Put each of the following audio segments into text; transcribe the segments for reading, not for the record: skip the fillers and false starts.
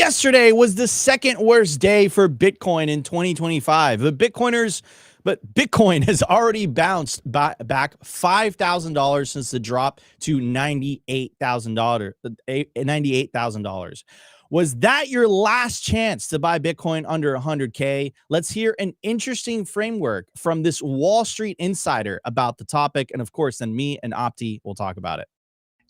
Yesterday was the second worst day for Bitcoin in 2025. But Bitcoin has already bounced back $5,000 since the drop to $98,000. Was that your last chance to buy Bitcoin under 100K? Let's hear an interesting framework from this Wall Street insider about the topic. And of course, then me and Opti will talk about it.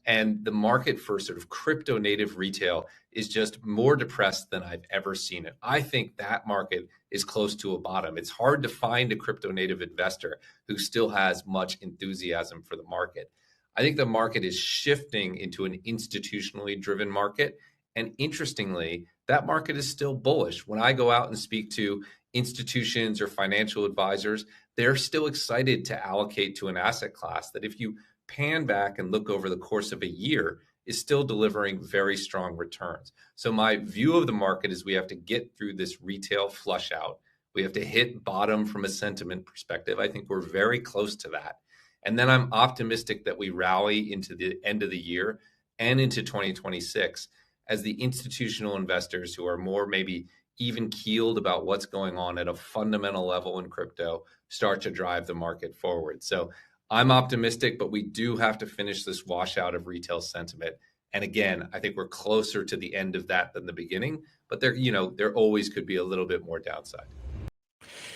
And the market for sort of crypto native retail is just more depressed than I've ever seen it. I think that market is close to a bottom. It's hard to find a crypto native investor who still has much enthusiasm for the market. I think the market is shifting into an institutionally driven market. And interestingly, that market is still bullish. When I go out and speak to institutions or financial advisors, they're still excited to allocate to an asset class that, if you pan back and look over the course of a year, is still delivering very strong returns. So my view of the market is we have to get through this retail flush out. We have to hit bottom from a sentiment perspective. I think we're very close to that. And then I'm optimistic that we rally into the end of the year and into 2026 as the institutional investors who are more maybe even keeled about what's going on at a fundamental level in crypto start to drive the market forward. So I'm optimistic, but we do have to finish this washout of retail sentiment. And again, I think we're closer to the end of that than the beginning, but there always could be a little bit more downside.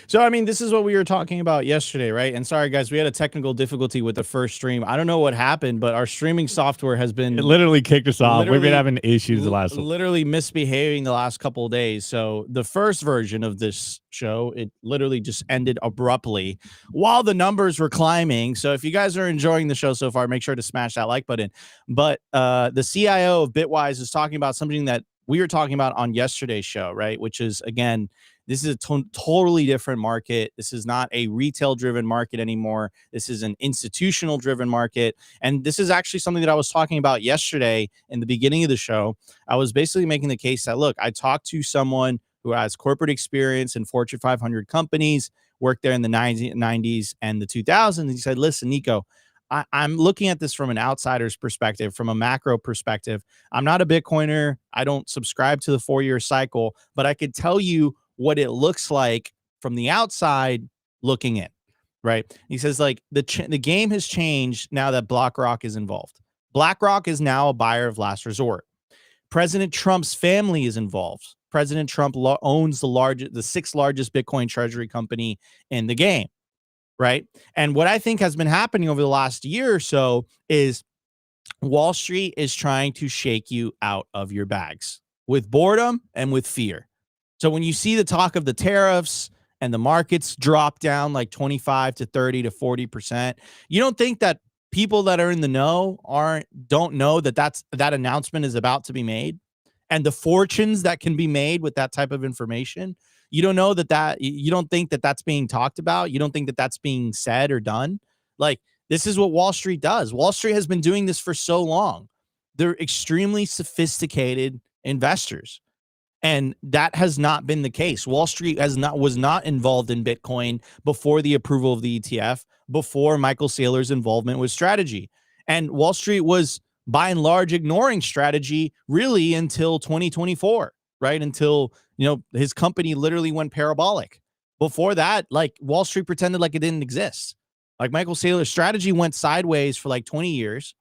So, I mean, this is what we were talking about yesterday, right? And sorry, guys, we had a technical difficulty with the first stream. I don't know what happened, but our streaming software has been... It literally kicked us off. We've been having issues the last... Literally misbehaving the last couple of days. So the first version of this show, it literally just ended abruptly while the numbers were climbing. So if you guys are enjoying the show so far, make sure to smash that like button. But the CIO of Bitwise is talking about something that we were talking about on yesterday's show, right? Which is, again... This is a totally different market. This is not a retail-driven market anymore. This is an institutional-driven market. And this is actually something that I was talking about yesterday in the beginning of the show. I was basically making the case that, look, I talked to someone who has corporate experience in Fortune 500 companies, worked there in the 90s and the 2000s. He said, listen, Nico, I'm looking at this from an outsider's perspective, from a macro perspective. I'm not a Bitcoiner. I don't subscribe to the 4-year cycle, but I could tell you what it looks like from the outside looking in, right? He says, like, the game has changed now that BlackRock is involved. BlackRock is now a buyer of last resort. President Trump's family is involved. President Trump owns the sixth largest Bitcoin treasury company in the game, right? And what I think has been happening over the last year or so is Wall Street is trying to shake you out of your bags with boredom and with fear. So when you see the talk of the tariffs and the markets drop down like 25 to 30 to 40%, you don't think that people that are in the know don't know that that announcement is about to be made, and the fortunes that can be made with that type of information. You don't know you don't think that that's being talked about. You don't think that that's being said or done. Like, this is what Wall Street does. Wall Street has been doing this for so long. They're extremely sophisticated investors. And that has not been the case. Wall Street was not involved in Bitcoin before the approval of the ETF, before Michael Saylor's involvement with strategy. And Wall Street was, by and large, ignoring strategy really until 2024, right? Until, his company literally went parabolic. Before that, like, Wall Street pretended like it didn't exist. Like, Michael Saylor's strategy went sideways for like 20 years.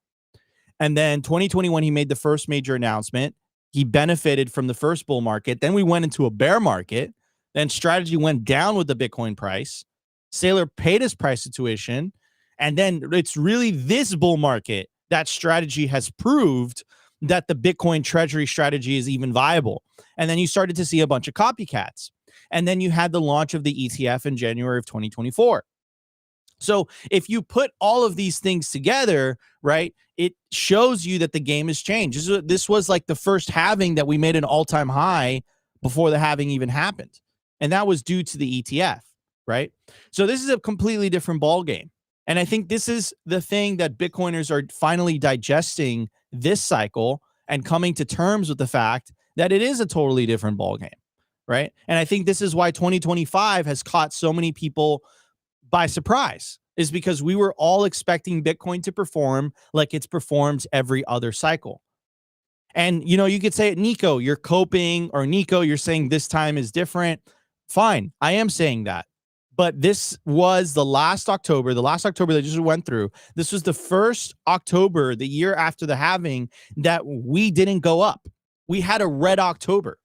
And then 2021, he made the first major announcement. He benefited from the first bull market. Then we went into a bear market. Then strategy went down with the Bitcoin price. Saylor paid his price of tuition. And then it's really this bull market that strategy has proved that the Bitcoin treasury strategy is even viable. And then you started to see a bunch of copycats. And then you had the launch of the ETF in January of 2024. So if you put all of these things together, right, it shows you that the game has changed. This was like the first halving that we made an all-time high before the halving even happened. And that was due to the ETF, right? So this is a completely different ball game. And I think this is the thing that Bitcoiners are finally digesting this cycle and coming to terms with the fact that it is a totally different ball game, right? And I think this is why 2025 has caught so many people by surprise, is because we were all expecting Bitcoin to perform like it's performed every other cycle. And, you know, you could say, Nico, you're coping, or Nico, you're saying this time is different. Fine. I am saying that. But this was the last October that just went through. This was the first October, the year after the halving, that we didn't go up. We had a red October.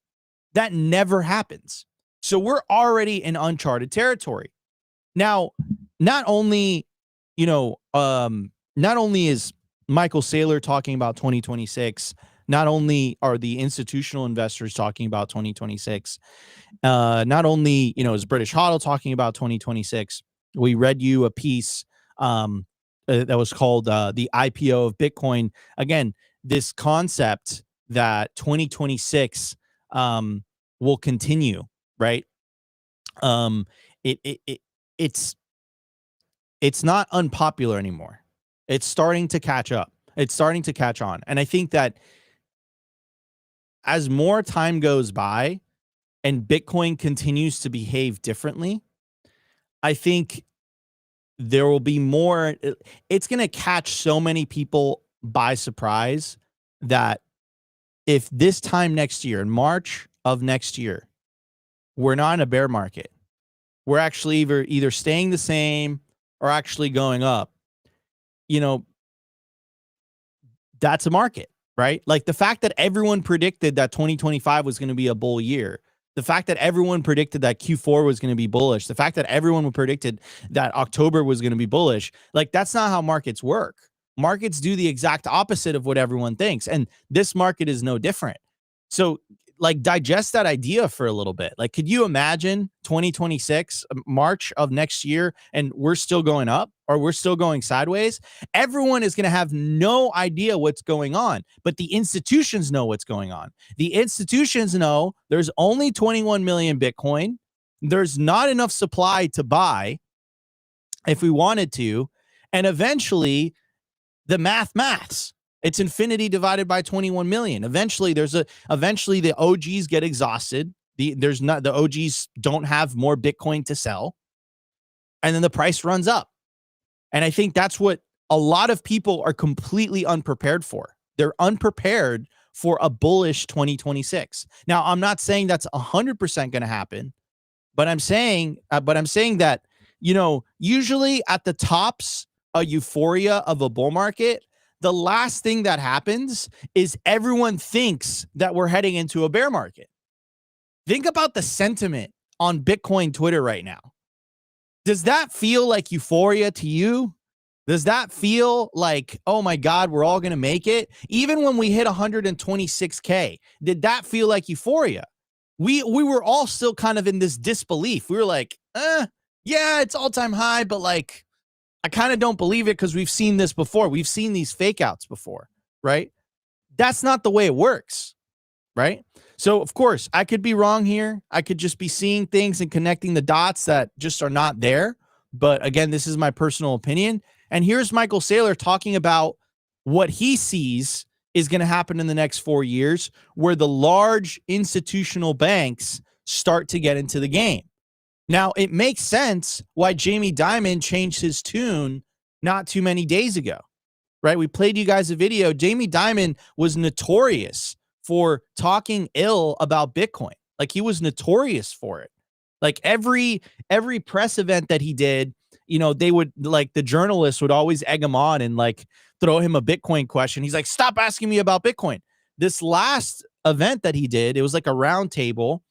That never happens. So we're already in uncharted territory. Now, not only is Michael Saylor talking about 2026, not only are the institutional investors talking about 2026, not only, is British HODL talking about 2026. We read you a piece that was called the IPO of Bitcoin. Again, this concept that 2026 will continue, right? It's not unpopular anymore. It's starting to catch up. It's starting to catch on. And I think that as more time goes by and Bitcoin continues to behave differently, I think there will be more. It's going to catch so many people by surprise that if this time next year, in March of next year, we're not in a bear market, we're actually either staying the same or actually going up, that's a market, right? Like the fact that everyone predicted that 2025 was going to be a bull year, the fact that everyone predicted that Q4 was going to be bullish, the fact that everyone predicted that October was going to be bullish, like that's not how markets work. Markets do the exact opposite of what everyone thinks. And this market is no different. So like digest that idea for a little bit. Like, could you imagine 2026, March of next year, and we're still going up or we're still going sideways? Everyone is going to have no idea what's going on, but the institutions know what's going on. The institutions know there's only 21 million Bitcoin. There's not enough supply to buy if we wanted to. And eventually the maths. It's infinity divided by 21 million. Eventually the OGs get exhausted. The OGs don't have more Bitcoin to sell. And then the price runs up. And I think that's what a lot of people are completely unprepared for. They're unprepared for a bullish 2026. Now, I'm not saying that's 100% going to happen, but I'm saying that, usually at the tops, a euphoria of a bull market, the last thing that happens is everyone thinks that we're heading into a bear market. Think about the sentiment on Bitcoin Twitter right now. Does that feel like euphoria to you? Does that feel like, oh my God, we're all going to make it? Even when we hit 126K, did that feel like euphoria? We were all still kind of in this disbelief. We were like, yeah, it's all-time high, but like, I kind of don't believe it because we've seen this before. We've seen these fake outs before, right? That's not the way it works, right? So, of course, I could be wrong here. I could just be seeing things and connecting the dots that just are not there. But again, this is my personal opinion. And here's Michael Saylor talking about what he sees is going to happen in the next 4 years, where the large institutional banks start to get into the game. Now, it makes sense why Jamie Dimon changed his tune not too many days ago, right? We played you guys a video. Jamie Dimon was notorious for talking ill about Bitcoin. Like, he was notorious for it. Like, every press event that he did, they would, like, the journalists would always egg him on and, like, throw him a Bitcoin question. He's like, stop asking me about Bitcoin. This last event that he did, it was like a round table.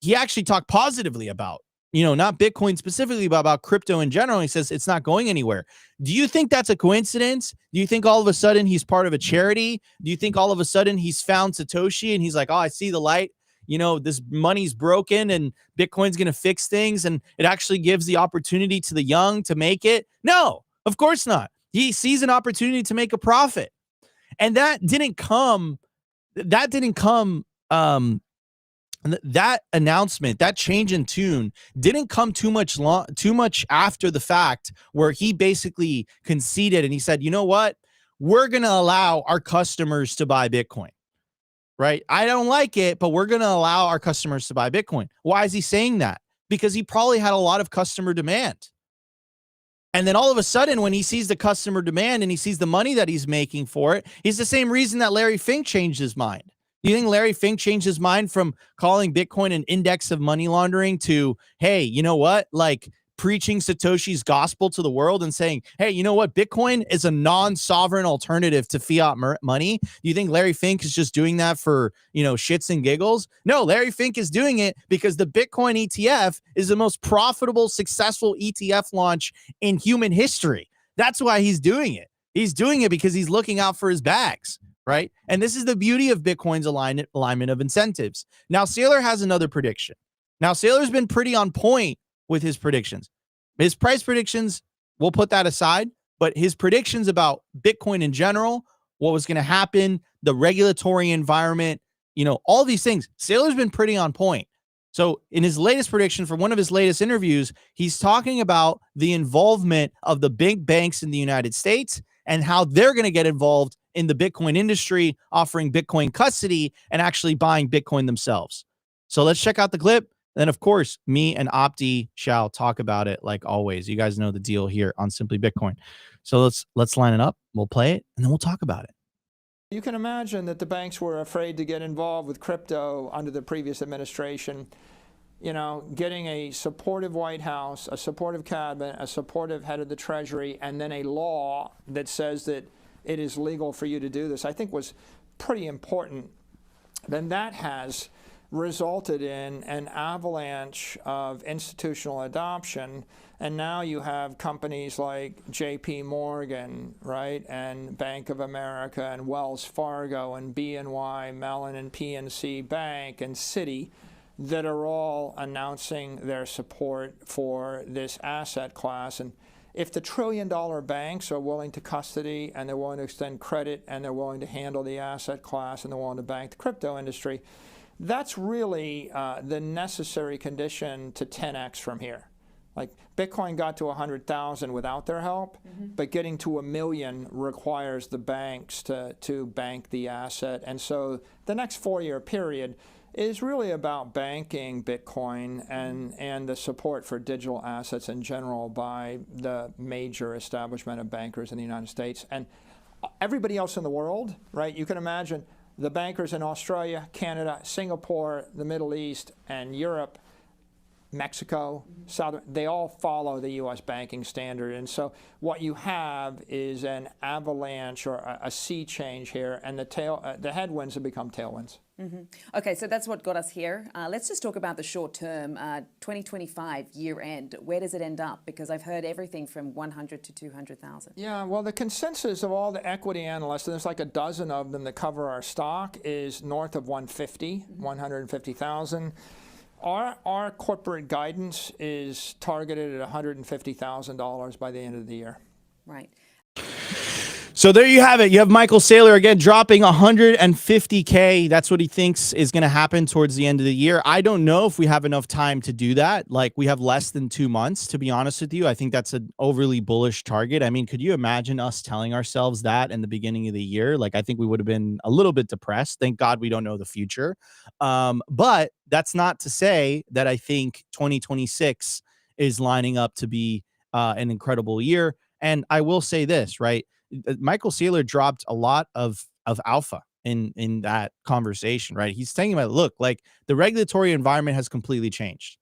He actually talked positively about, not Bitcoin specifically, but about crypto in general. He says it's not going anywhere. Do you think that's a coincidence? Do you think all of a sudden he's part of a charity? Do you think all of a sudden he's found Satoshi and he's like, oh, I see the light. This money's broken and Bitcoin's going to fix things, and it actually gives the opportunity to the young to make it? No, of course not. He sees an opportunity to make a profit. And that announcement, that change in tune didn't come too much after the fact, where he basically conceded and he said, you know what? We're going to allow our customers to buy Bitcoin, right? I don't like it, but we're going to allow our customers to buy Bitcoin. Why is he saying that? Because he probably had a lot of customer demand. And then all of a sudden, when he sees the customer demand and he sees the money that he's making for it, he's the same reason that Larry Fink changed his mind. Do you think Larry Fink changed his mind from calling Bitcoin an index of money laundering to, hey, you know what? Like preaching Satoshi's gospel to the world and saying, hey, you know what? Bitcoin is a non-sovereign alternative to fiat money. Do you think Larry Fink is just doing that for, shits and giggles? No, Larry Fink is doing it because the Bitcoin ETF is the most profitable, successful ETF launch in human history. That's why he's doing it. He's doing it because he's looking out for his bags. Right. And this is the beauty of Bitcoin's alignment of incentives. Now, Saylor has another prediction. Now, Saylor's been pretty on point with his predictions. His price predictions, we'll put that aside, but his predictions about Bitcoin in general, what was going to happen, the regulatory environment, all these things, Saylor's been pretty on point. So in his latest prediction from one of his latest interviews, he's talking about the involvement of the big banks in the United States and how they're going to get involved in the Bitcoin industry, offering Bitcoin custody and actually buying Bitcoin themselves. So let's check out the clip. Then, of course, me and Opti shall talk about it like always. You guys know the deal here on Simply Bitcoin. So let's line it up. We'll play it, and then we'll talk about it. You can imagine that the banks were afraid to get involved with crypto under the previous administration. Getting a supportive White House, a supportive cabinet, a supportive head of the Treasury, and then a law that says that it is legal for you to do this, I think was pretty important. Then that has resulted in an avalanche of institutional adoption. And now you have companies like JP Morgan, right, and Bank of America and Wells Fargo and BNY Mellon and PNC Bank and Citi that are all announcing their support for this asset class. And if the trillion-dollar banks are willing to custody and they're willing to extend credit and they're willing to handle the asset class and they're willing to bank the crypto industry, that's really the necessary condition to 10x from here. Like Bitcoin got to 100,000 without their help, but getting to 1 million requires the banks to bank the asset. And so the next 4-year period is really about banking Bitcoin and the support for digital assets in general by the major establishment of bankers in the United States. And everybody else in the world, right? You can imagine the bankers in Australia, Canada, Singapore, the Middle East, and Europe, Mexico, they all follow the U.S. banking standard. And so what you have is an avalanche or a sea change here, and the headwinds have become tailwinds. Okay, so that's what got us here. Let's just talk about the short term, 2025 year end. Where does it end up? Because I've heard everything from 100 to 200,000. Yeah, well, the consensus of all the equity analysts, and there's like a dozen of them that cover our stock, is north of 150,000. Our corporate guidance is targeted at $150,000 by the end of the year. Right. So there you have it. You have Michael Saylor again dropping 150K. That's what he thinks is going to happen towards the end of the year. I don't know if we have enough time to do that. Like, we have less than 2 months, to be honest with you. I think that's an overly bullish target. I mean, could you imagine us telling ourselves that in the beginning of the year? Like, I think we would have been a little bit depressed. Thank God we don't know the future. But that's not to say that I think 2026 is lining up to be an incredible year. And I will say this, right? Michael Saylor dropped a lot of alpha in that conversation, right? He's saying about, look, like the regulatory environment has completely changed.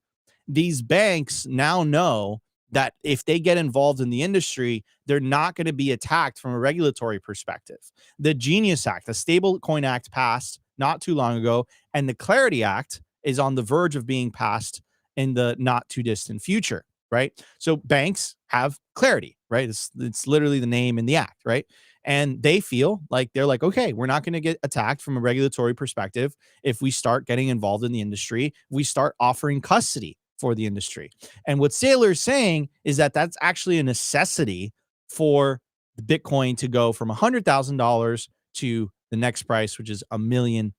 These banks now know that if they get involved in the industry, they're not going to be attacked from a regulatory perspective. The Genius Act, the Stablecoin Act, passed not too long ago, and the Clarity Act is on the verge of being passed in the not too distant future, right? So banks have clarity, right? It's literally the name in the act, right? And they feel like they're like, okay, we're not going to get attacked from a regulatory perspective if we start getting involved in the industry, we start offering custody for the industry. And what Saylor is saying is that that's actually a necessity for Bitcoin to go from $100,000 to the next price, which is $1 million,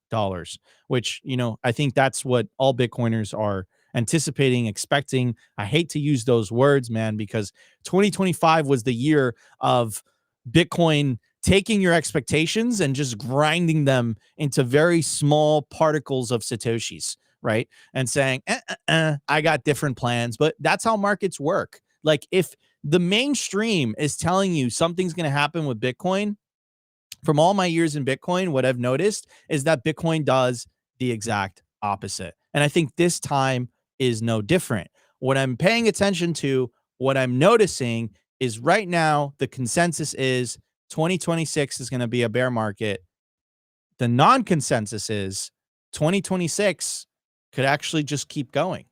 which, I think that's what all Bitcoiners are anticipating, expecting. I hate to use those words, man, because 2025 was the year of Bitcoin taking your expectations and just grinding them into very small particles of Satoshis, right? And saying, I got different plans, but that's how markets work. Like if the mainstream is telling you something's going to happen with Bitcoin. From all my years in Bitcoin, what I've noticed is that Bitcoin does the exact opposite. And I think this time is no different. What I'm paying attention to, what I'm noticing is right now, the consensus is 2026 is going to be a bear market. The non-consensus is 2026 could actually just keep going.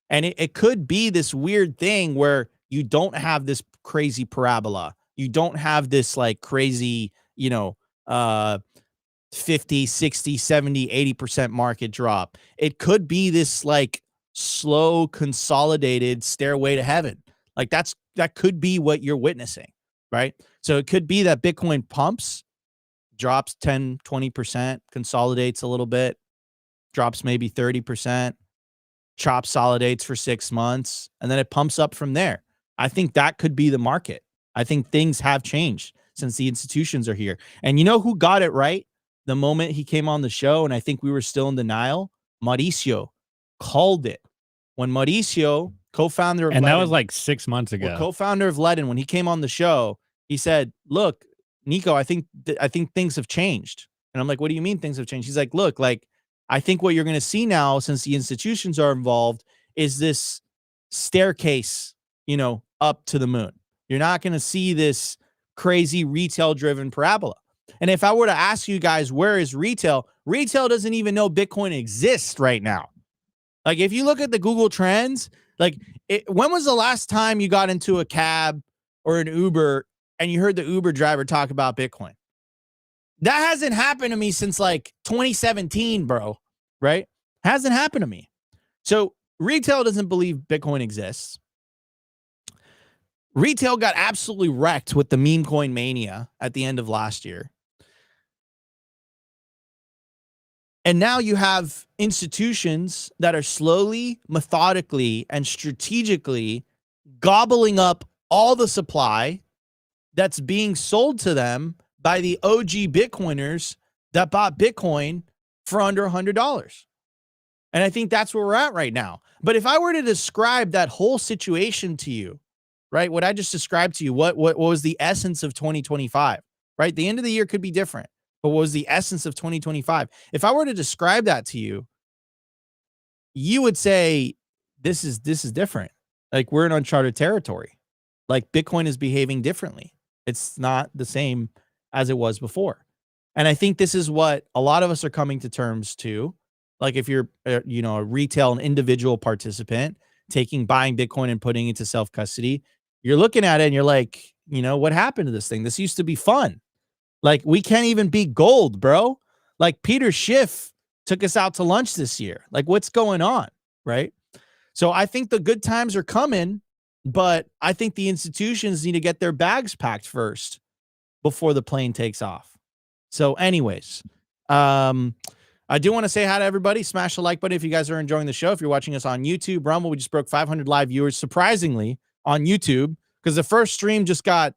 And it could be this weird thing where you don't have this crazy parabola. You don't have this like crazy, 50, 60, 70, 80% market drop. It could be this like slow, consolidated stairway to heaven. Like that could be what you're witnessing, right? So it could be that Bitcoin pumps, drops 10, 20%, consolidates a little bit, drops maybe 30%, chop solidates for 6 months, and then it pumps up from there. I think that could be the market. I think things have changed since the institutions are here. And you know who got it right the moment he came on the show? And I think we were still in denial. Mauricio called it. When Mauricio, co-founder of and that Ledin, was like 6 months ago. Co-founder of Ledin, when he came on the show, he said, look, Nico, I think things have changed. And I'm like, what do you mean things have changed? He's like, look, like, I think what you're going to see now, since the institutions are involved, is this staircase, up to the moon. You're not going to see this crazy retail-driven parabola. And if I were to ask you guys, where is retail? Retail doesn't even know Bitcoin exists right now. Like, if you look at the Google Trends, like, when was the last time you got into a cab or an Uber and you heard the Uber driver talk about Bitcoin? That hasn't happened to me since like 2017, bro, right? Hasn't happened to me. So retail doesn't believe Bitcoin exists. Retail got absolutely wrecked with the meme coin mania at the end of last year. And now you have institutions that are slowly, methodically, and strategically gobbling up all the supply that's being sold to them by the OG Bitcoiners that bought Bitcoin for under $100. And I think that's where we're at right now. But if I were to describe that whole situation to you, right, what I just described to you, what was the essence of 2025, right? The end of the year could be different, but what was the essence of 2025? If I were to describe that to you, you would say, this is different. Like, we're in uncharted territory. Like, Bitcoin is behaving differently. It's not the same as it was before. And I think this is what a lot of us are coming to terms to. Like, if you're, a retail and individual participant buying Bitcoin and putting it to self-custody, you're looking at it and you're like, what happened to this thing? This used to be fun. Like, we can't even beat gold, bro. Like, Peter Schiff took us out to lunch this year. Like, what's going on, right? So I think the good times are coming, but I think the institutions need to get their bags packed first before the plane takes off. So anyways, I do want to say hi to everybody. Smash the like button if you guys are enjoying the show. If you're watching us on YouTube, Rumble, we just broke 500 live viewers, surprisingly, on YouTube, because the first stream just got,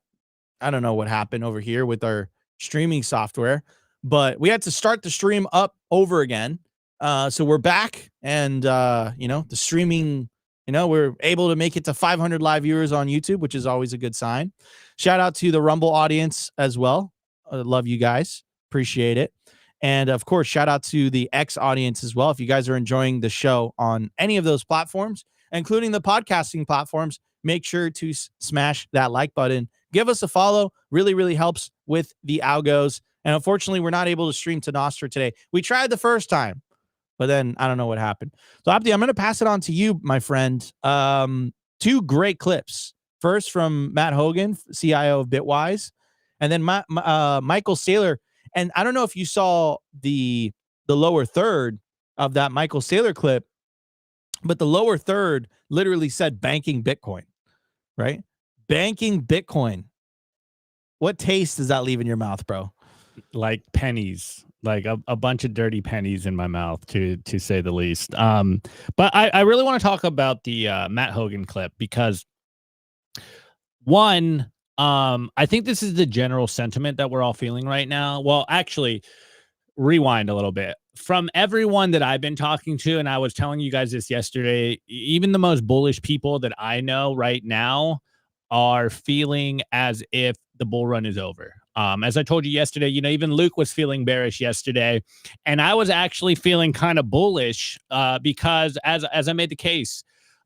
I don't know what happened over here with our streaming software, but we had to start the stream up over again. So we're back, and, the streaming, we're able to make it to 500 live viewers on YouTube, which is always a good sign. Shout out to the Rumble audience as well. I love you guys. Appreciate it. And of course, shout out to the X audience as well. If you guys are enjoying the show on any of those platforms, including the podcasting platforms, make sure to smash that like button. Give us a follow. Really, really helps with the algos. And unfortunately, we're not able to stream to Nostr today. We tried the first time, but then I don't know what happened. So Opti, I'm going to pass it on to you, my friend. 2 great clips. First from Matt Hogan, CIO of Bitwise, and then Michael Saylor. And I don't know if you saw the lower third of that Michael Saylor clip, but the lower third literally said banking Bitcoin, right? Banking Bitcoin. What taste does that leave in your mouth, bro? Like pennies, like a bunch of dirty pennies in my mouth, to say the least. But I really want to talk about the Matt Hogan clip, because one, I think this is the general sentiment that we're all feeling right now. Well, actually, rewind a little bit. From everyone that I've been talking to, and I was telling you guys this yesterday, even the most bullish people that I know right now are feeling as if the bull run is over. As I told you yesterday, even Luke was feeling bearish yesterday, and I was actually feeling kind of bullish because as I made the case,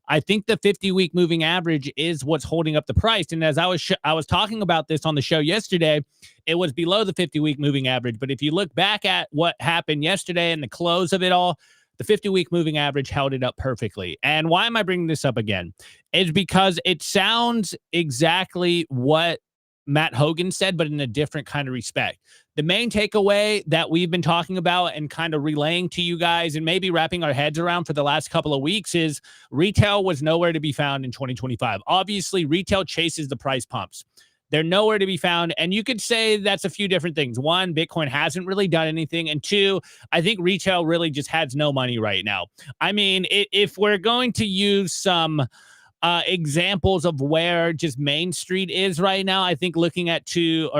I think the 50-week moving average is what's holding up the price. And as I was talking about this on the show yesterday, it was below the 50-week moving average. But if you look back at what happened yesterday and the close of it all, the 50-week moving average held it up perfectly. And why am I bringing this up again? It's because it sounds exactly what Matt Hogan said, but in a different kind of respect. The main takeaway that we've been talking about and kind of relaying to you guys and maybe wrapping our heads around for the last couple of weeks is retail was nowhere to be found in 2025. Obviously, retail chases the price pumps. They're nowhere to be found. And you could say that's a few different things. One, Bitcoin hasn't really done anything. And two, I think retail really just has no money right now. I mean, if we're going to use some examples of where just Main Street is right now, I think looking to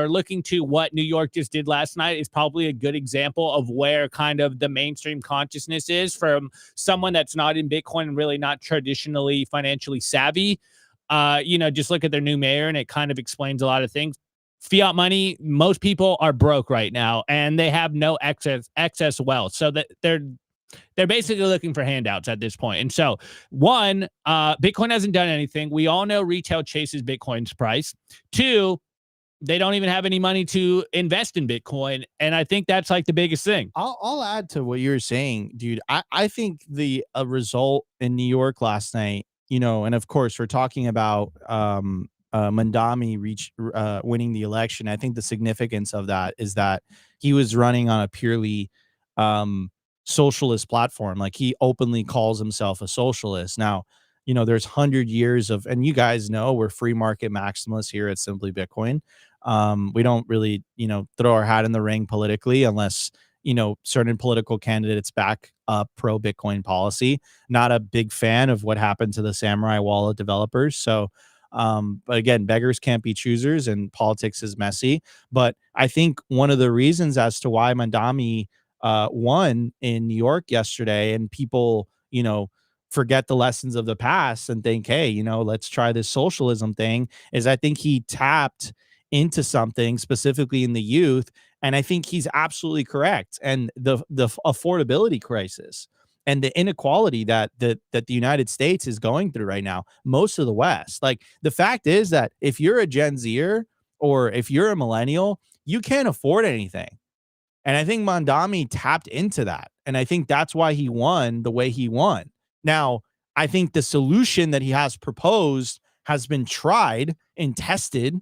what New York just did last night is probably a good example of where kind of the mainstream consciousness is from someone that's not in Bitcoin and really not traditionally financially savvy. Just look at their new mayor and it kind of explains a lot of things. Fiat money, most people are broke right now and they have no excess wealth. So that they're basically looking for handouts at this point. And so, one, Bitcoin hasn't done anything. We all know retail chases Bitcoin's price. Two, they don't even have any money to invest in Bitcoin. And I think that's like the biggest thing. I'll add to what you're saying, dude. I think the result in New York last night, and of course we're talking about Mandami winning the election. I think the significance of that is that he was running on a purely socialist platform. Like, he openly calls himself a socialist. Now, there's 100 years of, and you guys know we're free market maximalists here at Simply Bitcoin. We don't really, throw our hat in the ring politically unless, certain political candidates back up pro Bitcoin policy. Not a big fan of what happened to the Samurai Wallet developers. So, but again, beggars can't be choosers and politics is messy. But I think one of the reasons as to why Mandami won in New York yesterday, and people, forget the lessons of the past and think, hey, let's try this socialism thing, is I think he tapped into something specifically in the youth. And I think he's absolutely correct. And the affordability crisis and the inequality that the United States is going through right now, most of the West, like, the fact is that if you're a Gen Zer or if you're a millennial, you can't afford anything. And I think Mandami tapped into that. And I think that's why he won the way he won. Now, I think the solution that he has proposed has been tried and tested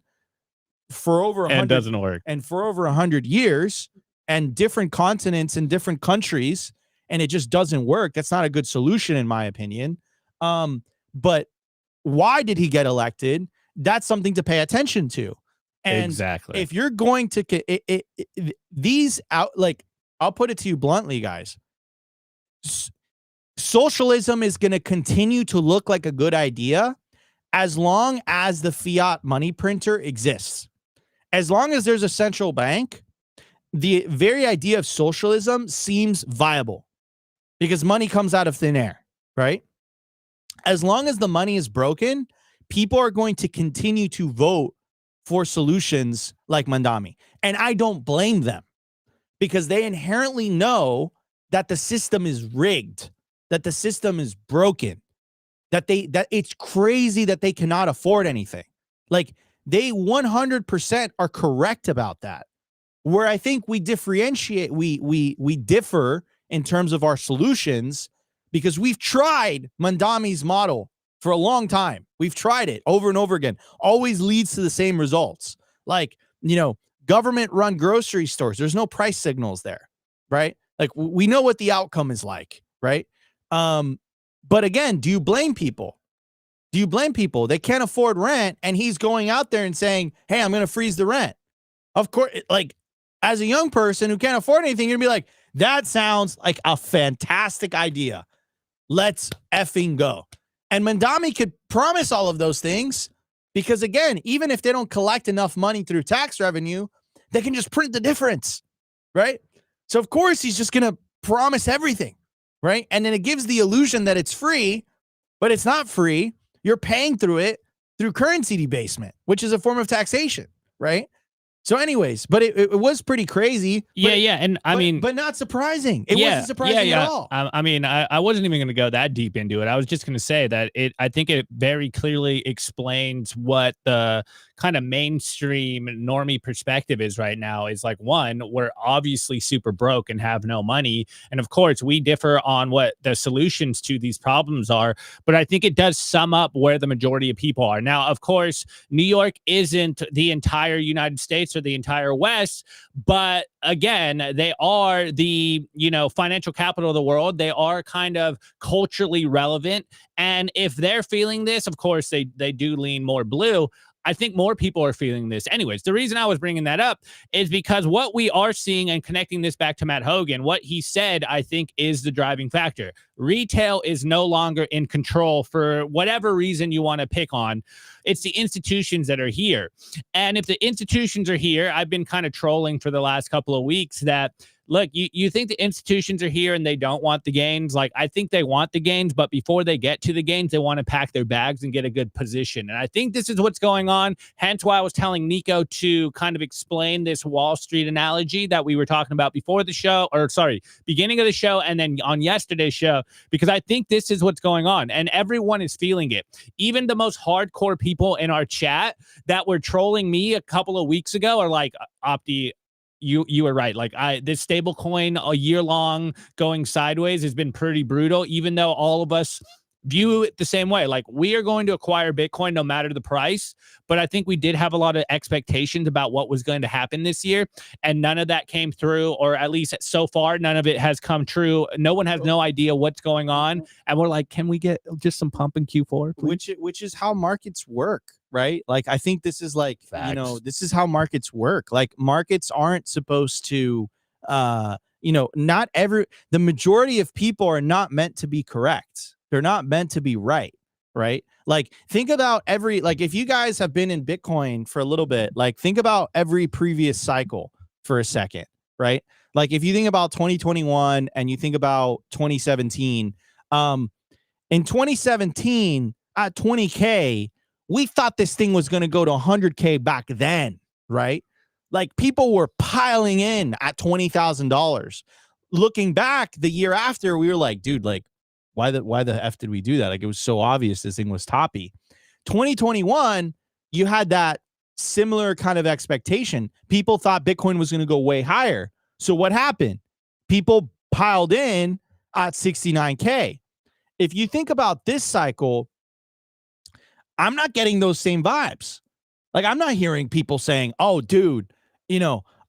for over 100 and doesn't work. And for over 100 years, and different continents and different countries, and it just doesn't work. That's not a good solution, in my opinion. But why did he get elected? That's something to pay attention to. And exactly. If you're going to these out, like, I'll put it to you bluntly, guys. Socialism is going to continue to look like a good idea as long as the fiat money printer exists. As long as there's a central bank, the very idea of socialism seems viable because money comes out of thin air, right? As long as the money is broken, people are going to continue to vote for solutions like Mandami. And I don't blame them, because they inherently know that the system is rigged, that the system is broken, that it's crazy that they cannot afford anything. Like, they 100% are correct about that. Where I think we differentiate, we differ in terms of our solutions, because we've tried Mandami's model for a long time. We've tried it over and over again. Always leads to the same results. Like, government-run grocery stores. There's no price signals there, right? Like, we know what the outcome is like, right? But again, do you blame people? Do you blame people? They can't afford rent, and he's going out there and saying, hey, I'm going to freeze the rent. Of course, like, as a young person who can't afford anything, you're going to be like, that sounds like a fantastic idea. Let's effing go. And Mandami could promise all of those things because, again, even if they don't collect enough money through tax revenue, they can just print the difference, right? So, of course, he's just going to promise everything, right? And then it gives the illusion that it's free, but it's not free. You're paying through it through currency debasement, which is a form of taxation, right? So anyways, but it was pretty crazy. Yeah. And I mean, but not surprising. It wasn't surprising at all. I mean, I wasn't even going to go that deep into it. I was just going to say that I think it very clearly explains what the kind of mainstream normie perspective is right now. Is like, one, we're obviously super broke and have no money. And of course, we differ on what the solutions to these problems are. But I think it does sum up where the majority of people are. Now, of course, New York isn't the entire United States or the entire West, but again, they are the, financial capital of the world. They are kind of culturally relevant. And if they're feeling this, of course, they do lean more blue. I think more people are feeling this. Anyways, the reason I was bringing that up is because what we are seeing, and connecting this back to Matt Hogan, what he said, I think, is the driving factor. Retail is no longer in control for whatever reason you want to pick on. It's the institutions that are here. And if the institutions are here, I've been kind of trolling for the last couple of weeks that, look, you think the institutions are here and they don't want the gains? Like, I think they want the gains, but before they get to the gains, they want to pack their bags and get a good position. And I think this is what's going on. Hence why I was telling Nico to kind of explain this Wall Street analogy that we were talking about before the show, or sorry, beginning of the show, and then on yesterday's show, because I think this is what's going on and everyone is feeling it. Even the most hardcore people in our chat that were trolling me a couple of weeks ago are like, Opti, you were right. Like, this stable coin a year long going sideways has been pretty brutal, even though all of us view it the same way. Like, we are going to acquire Bitcoin no matter the price. But I think we did have a lot of expectations about what was going to happen this year, and none of that came through, or at least so far, none of it has come true. No one has no idea what's going on. And we're like, can we get just some pump in Q4, please? Which is how markets work, right? Like, I think this is like, Facts. this is how markets work. Like, markets aren't supposed to, not the majority of people are not meant to be correct. They're not meant to be right. Like, think about if you guys have been in Bitcoin for a little bit, like, think about every previous cycle for a second, right? Like, if you think about 2021 and you think about 2017, in 2017 at 20K, we thought this thing was going to go to 100K back then, right? Like, people were piling in at $20,000. Looking back the year after, we were like, dude, like, why the F did we do that? Like, it was so obvious this thing was toppy. 2021, you had that similar kind of expectation. People thought Bitcoin was going to go way higher. So what happened? People piled in at 69K. If you think about this cycle, I'm not getting those same vibes. Like, I'm not hearing people saying, oh, dude,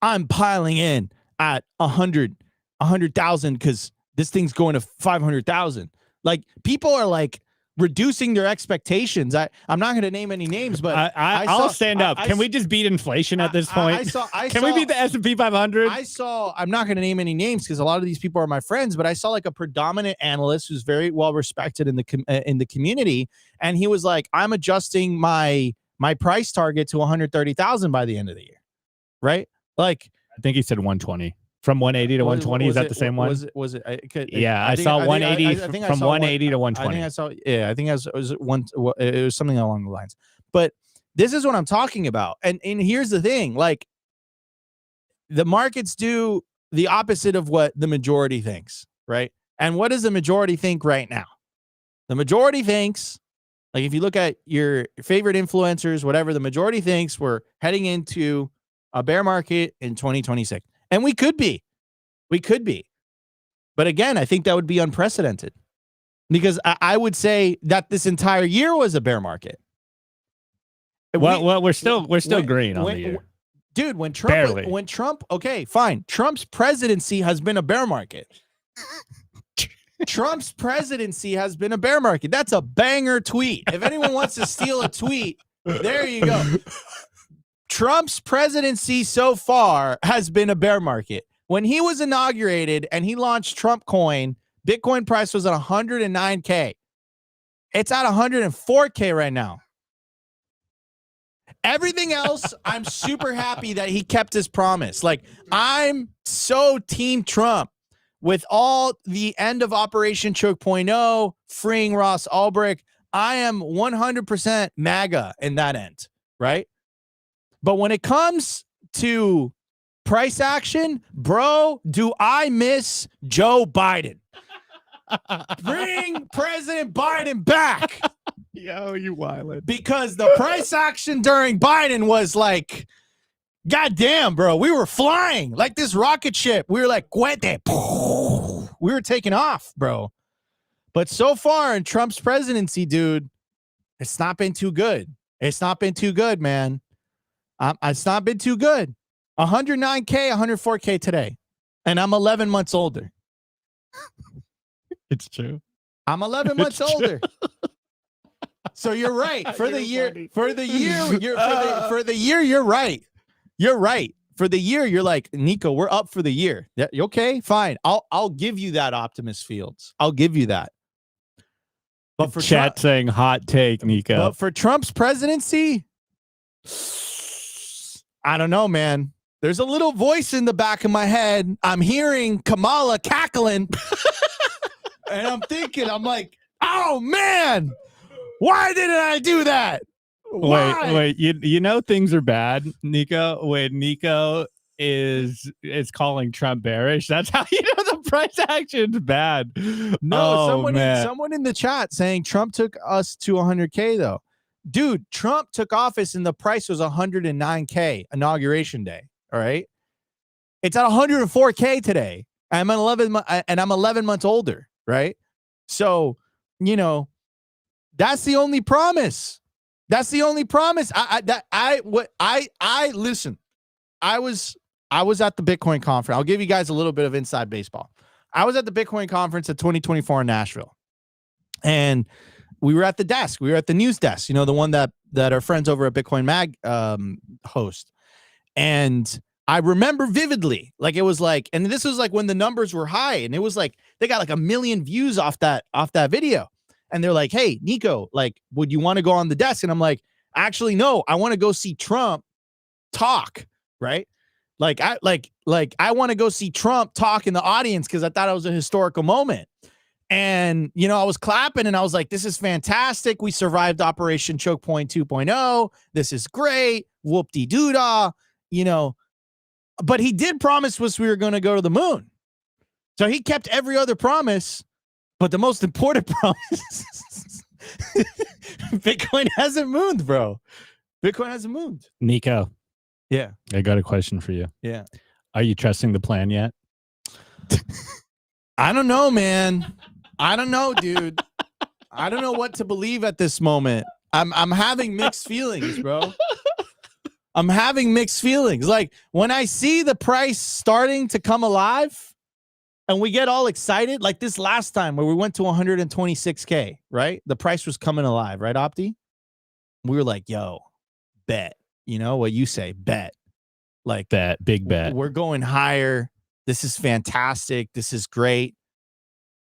I'm piling in at 100,000 because this thing's going to 500,000. Like, people are like reducing their expectations. I'm not going to name any names, but I'll stand up. Can we just beat inflation at this point? Can we beat the S&P 500? I'm not going to name any names because a lot of these people are my friends, but I saw like a predominant analyst who's very well respected in the community, and he was like, I'm adjusting my price target to 130,000 by the end of the year, right? Like, I think he said 120. From 180 to 120, is that the same one? Was it? I saw 180 from 180 to 120. I think it was something along the lines. But this is what I'm talking about. And here's the thing, like, the markets do the opposite of what the majority thinks, right? And what does the majority think right now? The majority thinks, like, if you look at your favorite influencers, whatever, the majority thinks we're heading into a bear market in 2026. And we could be. But again, I think that would be unprecedented, because I would say that this entire year was a bear market. Well, we're still green on the year. Dude, when Trump, okay, fine. Trump's presidency has been a bear market. Trump's presidency has been a bear market. That's a banger tweet. If anyone wants to steal a tweet, there you go. Trump's presidency so far has been a bear market. When he was inaugurated and he launched Trump coin, Bitcoin price was at 109K. It's at 104K right now. Everything else, I'm super happy that he kept his promise. Like, I'm so team Trump with all the end of Operation Choke.0, freeing Ross Ulbricht, I am 100% MAGA in that end, right? But when it comes to price action, bro, do I miss Joe Biden? Bring President Biden back. Yo, you wildin'. Because the price action during Biden was like, goddamn, bro, we were flying like this rocket ship. We were like, cuete. We were taking off, bro. But so far in Trump's presidency, dude, it's not been too good. It's not been too good, man. It's not been too good. 109K, 104K today. And I'm 11 months older. It's true. I'm 11 months older. So you're right. For the year, for the year, you're right. You're right. For the year, you're like, Nico, we're up for the year. Yeah, okay, fine. I'll give you that, Optimus Fields. I'll give you that. But for chat saying hot take, Nico. But for Trump's presidency, I don't know, man. There's a little voice in the back of my head. I'm hearing Kamala cackling. And I'm thinking, I'm like, oh man, why didn't I do that? Why? Wait, you know things are bad, Nico. When Nico is calling Trump bearish, that's how you know the price action's bad. No, Oh, someone in the chat saying Trump took us to 100K though. Dude, Trump took office and the price was 109K inauguration day. All right. It's at 104K today. I'm 11 months older. Right. So, you know, that's the only promise. That's the only promise. Listen, I was at the Bitcoin conference. I'll give you guys a little bit of inside baseball. I was at the Bitcoin conference at 2024 in Nashville. And we were at the desk. We were at the news desk, you know, the one that our friends over at Bitcoin Mag host. And I remember vividly, like it was like, and this was like when the numbers were high, and it was like they got like 1 million views off that video. And they're like, hey, Nico, like, would you want to go on the desk? And I'm like, actually, no, I want to go see Trump talk, right? Like I want to go see Trump talk in the audience because I thought it was a historical moment. And, you know, I was clapping and I was like, this is fantastic. We survived Operation Choke Point 2.0. This is great. Whoop-de-doo-dah, you know. But he did promise us we were going to go to the moon. So he kept every other promise. But the most important promise, Bitcoin hasn't mooned, bro. Bitcoin hasn't mooned. Nico. Yeah. I got a question for you. Yeah. Are you trusting the plan yet? I don't know, man. I don't know, dude. I don't know what to believe at this moment. I'm having mixed feelings, bro. I'm having mixed feelings. Like when I see the price starting to come alive, and we get all excited, like this last time where we went to 126K, right? The price was coming alive, right, Opti? We were like, yo, bet. You know what you say, bet. Like, bet, big bet. We're going higher. This is fantastic. This is great.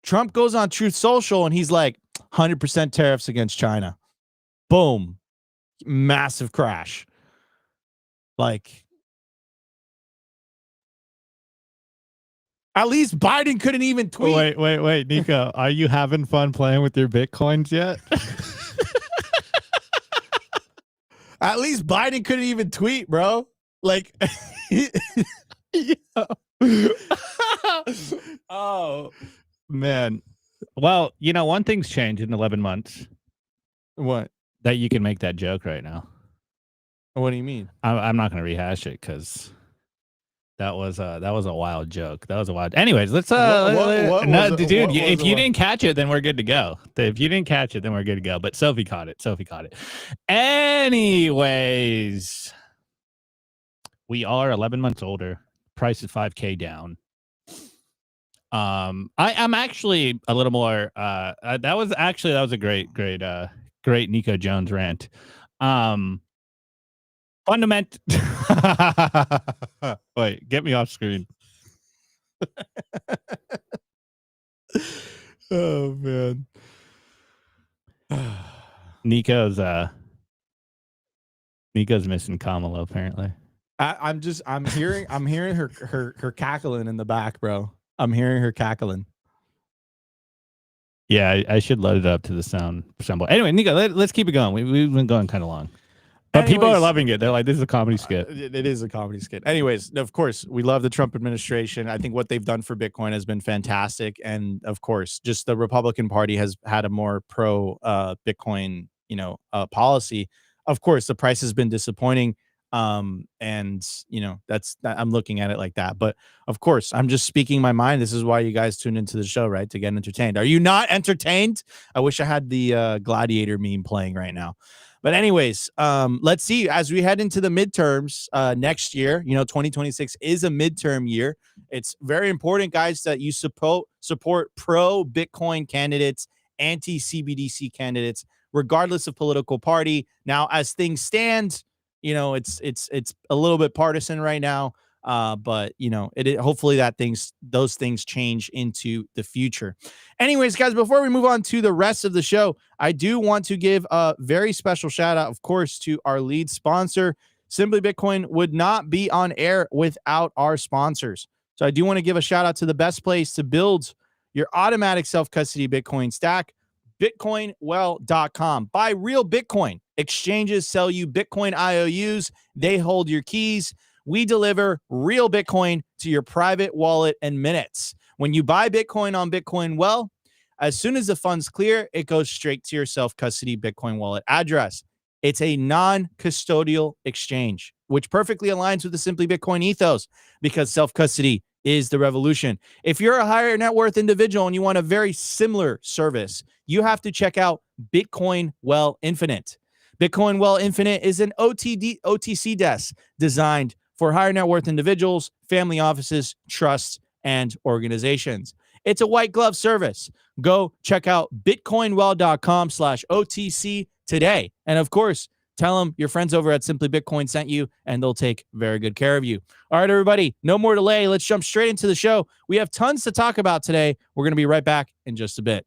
Trump goes on Truth Social and he's like, 100% tariffs against China. Boom. Massive crash. Like, at least Biden couldn't even tweet. Wait, Nico. Are you having fun playing with your Bitcoins yet? At least Biden couldn't even tweet, bro. Like, oh, man. Well, you know, one thing's changed in 11 months. What? That you can make that joke right now. What do you mean? I'm not going to rehash it because that was a wild joke. That was a wild. Anyways, let's if you didn't catch it, then we're good to go. If you didn't catch it, then we're good to go. But Sophie caught it. Anyways, we are 11 months older. Price is 5K down. I'm actually a little more. That was a great Nico Jones rant. Fundament. Wait, get me off screen. Oh man. Nico's missing Kamala apparently. I'm hearing her cackling in the back, bro. I'm hearing her cackling. Yeah, I should load it up to the sound sample. Anyway, Nico, let's keep it going. We've been going kind of long. But people are Anyways, loving it. They're like, this is a comedy skit. It is a comedy skit. Anyways, of course, we love the Trump administration. I think what they've done for Bitcoin has been fantastic. And of course, just the Republican Party has had a more pro Bitcoin, policy. Of course, the price has been disappointing. And I'm looking at it like that. But of course, I'm just speaking my mind. This is why you guys tune into the show, right? To get entertained. Are you not entertained? I wish I had the gladiator meme playing right now. But anyways, let's see as we head into the midterms next year. 2026 is a midterm year. It's very important, guys, that you support pro Bitcoin candidates, anti CBDC candidates, regardless of political party. Now, as things stand, it's a little bit partisan right now. But hopefully those things change into the future. Anyways, guys, before we move on to the rest of the show, I do want to give a very special shout out, of course, to our lead sponsor. Simply Bitcoin would not be on air without our sponsors. So I do want to give a shout out to the best place to build your automatic self-custody Bitcoin stack, bitcoinwell.com. Buy real Bitcoin. Exchanges sell you Bitcoin IOUs. They hold your keys. We deliver real Bitcoin to your private wallet in minutes. When you buy Bitcoin on Bitcoin Well, as soon as the funds clear, it goes straight to your self-custody Bitcoin wallet address. It's a non-custodial exchange, which perfectly aligns with the Simply Bitcoin ethos because self-custody is the revolution. If you're a higher net worth individual and you want a very similar service, you have to check out Bitcoin Well Infinite. Bitcoin Well Infinite is an OTC desk designed for higher net worth individuals, family offices, trusts, and organizations. It's a white glove service. Go check out bitcoinwell.com/OTC today. And of course, tell them your friends over at Simply Bitcoin sent you, and they'll take very good care of you. All right, everybody, no more delay. Let's jump straight into the show. We have tons to talk about today. We're going to be right back in just a bit.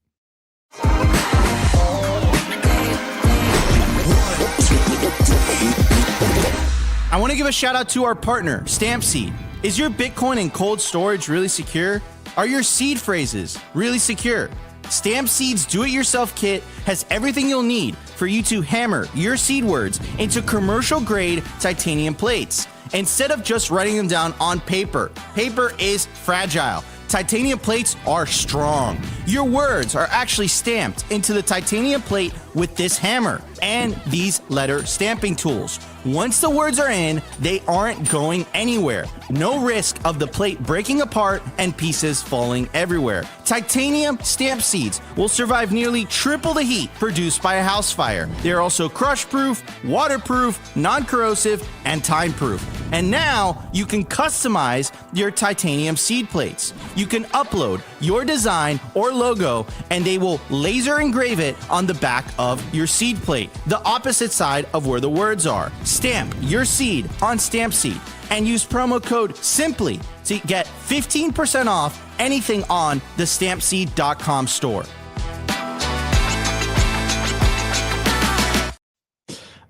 I want to give a shout out to our partner, Stampseed. Is your Bitcoin in cold storage really secure? Are your seed phrases really secure? Stampseed's do-it-yourself kit has everything you'll need for you to hammer your seed words into commercial-grade titanium plates. Instead of just writing them down on paper, paper is fragile. Titanium plates are strong. Your words are actually stamped into the titanium plate with this hammer and these letter stamping tools. Once the words are in, they aren't going anywhere. No risk of the plate breaking apart and pieces falling everywhere. Titanium stamp seeds will survive nearly triple the heat produced by a house fire. They're also crush-proof, waterproof, non-corrosive, and time-proof. And now you can customize your titanium seed plates. You can upload your design or logo and they will laser engrave it on the back of your seed plate, the opposite side of where the words are. Stamp your seed on Stampseed and use promo code SIMPLY to get 15% off anything on the stampseed.com store.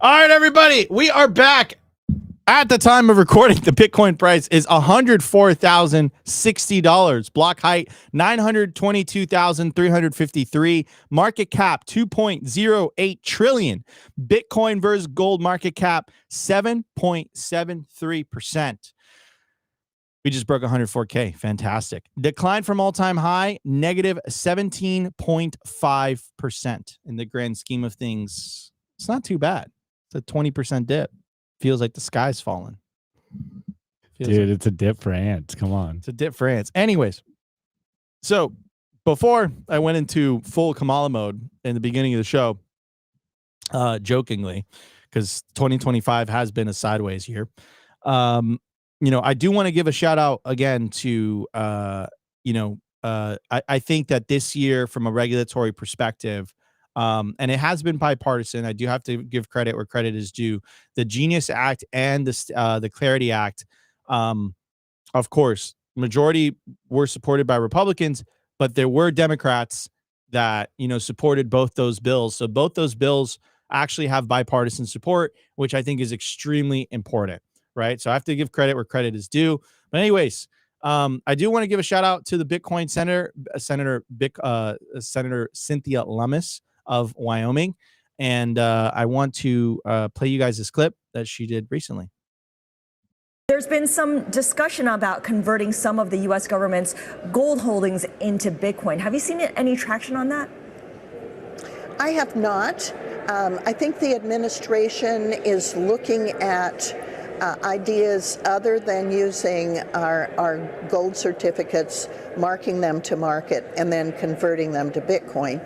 All right, everybody, we are back. At the time of recording, the Bitcoin price is $104,060. Block height, 922,353. Market cap, 2.08 trillion. Bitcoin versus gold market cap, 7.73%. We just broke 104K. Fantastic. Decline from all-time high, negative 17.5%. In the grand scheme of things, it's not too bad. It's a 20% dip. Feels like the sky's falling. Dude, it's a dip for ants. Come on. It's a dip for ants. Anyways, so before I went into full Kamala mode in the beginning of the show, jokingly, because 2025 has been a sideways year, I do want to give a shout out again to, I think that this year from a regulatory perspective, and it has been bipartisan. I do have to give credit where credit is due. The Genius Act and the Clarity Act, of course, majority were supported by Republicans, but there were Democrats that, supported both those bills. So both those bills actually have bipartisan support, which I think is extremely important, right? So I have to give credit where credit is due. But anyways, I do want to give a shout out to the Bitcoin Senator, Senator Cynthia Lummis of Wyoming. And I want to play you guys this clip that she did recently. There's been some discussion about converting some of the U.S. government's gold holdings into Bitcoin. Have you seen any traction on that? I have not. I think the administration is looking at ideas other than using our gold certificates, marking them to market, and then converting them to Bitcoin.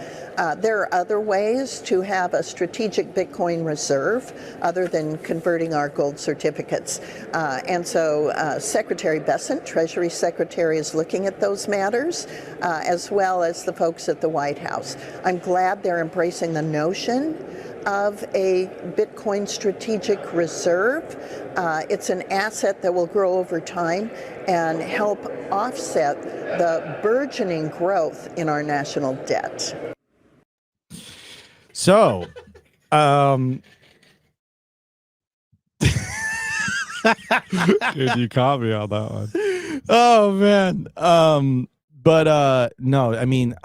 There are other ways to have a strategic Bitcoin reserve other than converting our gold certificates. And so Secretary Bessent, Treasury Secretary, is looking at those matters, as well as the folks at the White House. I'm glad they're embracing the notion of a Bitcoin strategic reserve. It's an asset that will grow over time and help offset the burgeoning growth in our national debt. So, Dude, you caught me on that one. Oh man. No, I mean,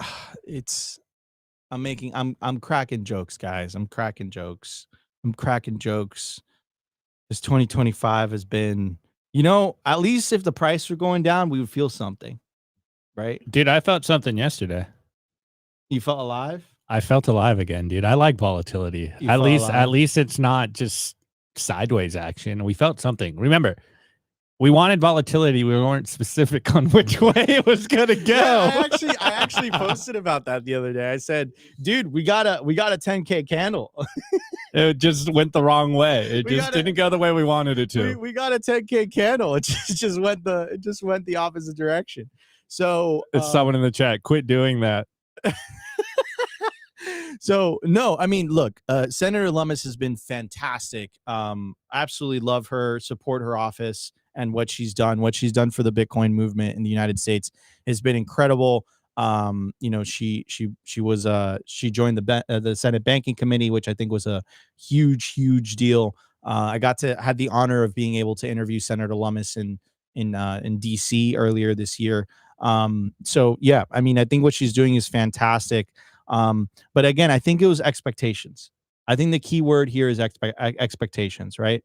I'm cracking jokes, guys. I'm cracking jokes. This 2025 has been, at least if the price were going down, we would feel something, right? Dude, I felt something yesterday. You felt alive? I felt alive again, dude. I like volatility. At least it's not just sideways action. We felt something. Remember, we wanted volatility. We weren't specific on which way it was gonna go. Yeah, I actually posted about that the other day. I said, dude, we got a 10K candle. It just went the wrong way. It didn't go the way we wanted it to. We got a 10K candle. It just went the opposite direction. So it's someone in the chat, quit doing that. So no, I mean, look, Senator Lummis has been fantastic. Absolutely love her, support her office and what she's done for the Bitcoin movement in the United States has been incredible. She joined the Senate Banking Committee, which I think was a huge deal. I had the honor of being able to interview Senator Lummis in DC earlier this year. So yeah, I mean, I think what she's doing is fantastic. But again, I think it was expectations. I think the key word here is expectations, right?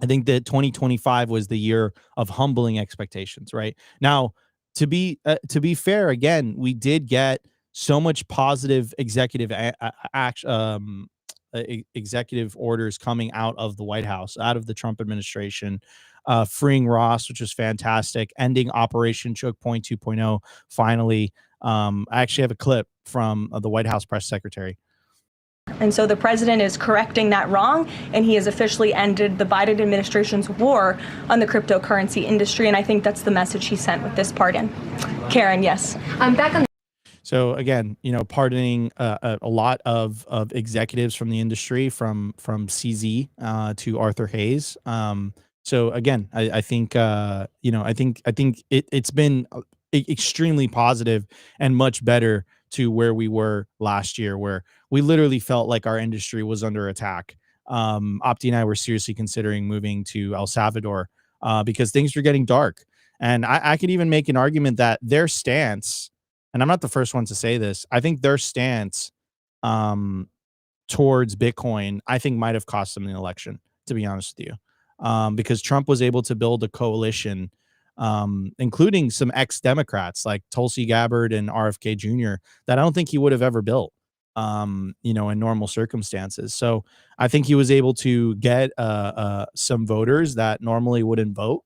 I think that 2025 was the year of humbling expectations, right? Now, to be fair, again, we did get so much positive executive orders coming out of the White House, out of the Trump administration, freeing Ross, which was fantastic, ending Operation Choke Point 2.0 finally. I actually have a clip from the White House press secretary. And so the president is correcting that wrong, and he has officially ended the Biden administration's war on the cryptocurrency industry. And I think that's the message he sent with this pardon. Karen, yes. I'm back on. So again, pardoning a lot of executives from the industry, from CZ to Arthur Hayes. So again, I think it's been extremely positive and much better to where we were last year, where we literally felt like our industry was under attack. Opti and I were seriously considering moving to El Salvador because things were getting dark. And I could even make an argument that their stance, and I'm not the first one to say this, I think their stance towards Bitcoin, I think might have cost them the election, to be honest with you. Because Trump was able to build a coalition, including some ex-Democrats like Tulsi Gabbard and RFK Jr. that I don't think he would have ever built, in normal circumstances. So I think he was able to get some voters that normally wouldn't vote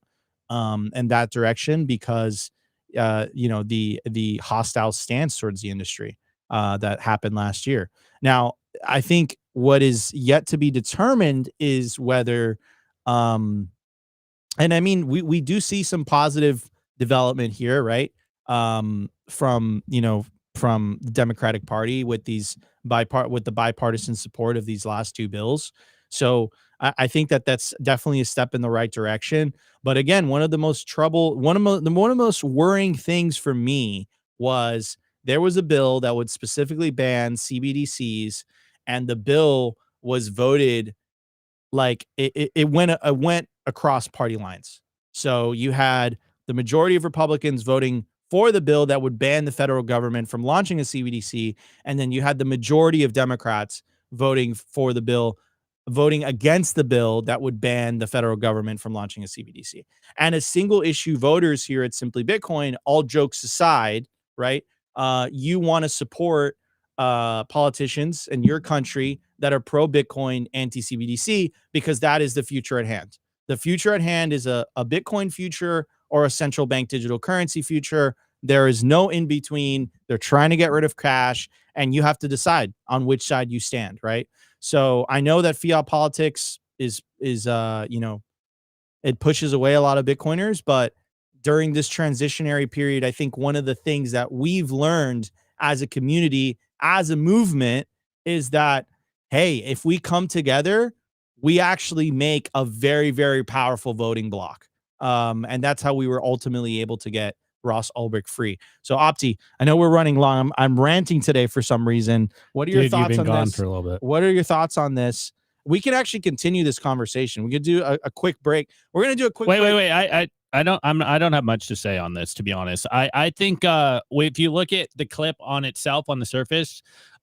in that direction because, the hostile stance towards the industry that happened last year. Now, I think what is yet to be determined is whether and I mean, we do see some positive development here, right? From the Democratic Party with the bipartisan support of these last two bills. So I think that's definitely a step in the right direction. But again, one of the most worrying things for me was there was a bill that would specifically ban CBDCs, and the bill was voted like it went across party lines. So you had the majority of Republicans voting for the bill that would ban the federal government from launching a CBDC. And then you had the majority of Democrats voting for the bill, voting against the bill that would ban the federal government from launching a CBDC. And as single issue voters here at Simply Bitcoin, all jokes aside, right? You want to support politicians in your country that are pro Bitcoin, anti CBDC, because that is the future at hand. The future at hand is a Bitcoin future or a central bank digital currency future. There is no in between. They're trying to get rid of cash, and you have to decide on which side you stand, right? So I know that fiat politics is you know, it pushes away a lot of Bitcoiners, but during this transitionary period, I think one of the things that we've learned as a community, as a movement, is that, hey, if we come together, we actually make a very, very powerful voting bloc. And that's how we were ultimately able to get Ross Ulbricht free. So Opti, I know we're running long. I'm ranting today for some reason. What are your thoughts on this? For a little bit. What are your thoughts on this? We can actually continue this conversation. We could do a quick break. We're going to do a quick wait. I don't have much to say on this, to be honest. I think if you look at the clip on itself on the surface,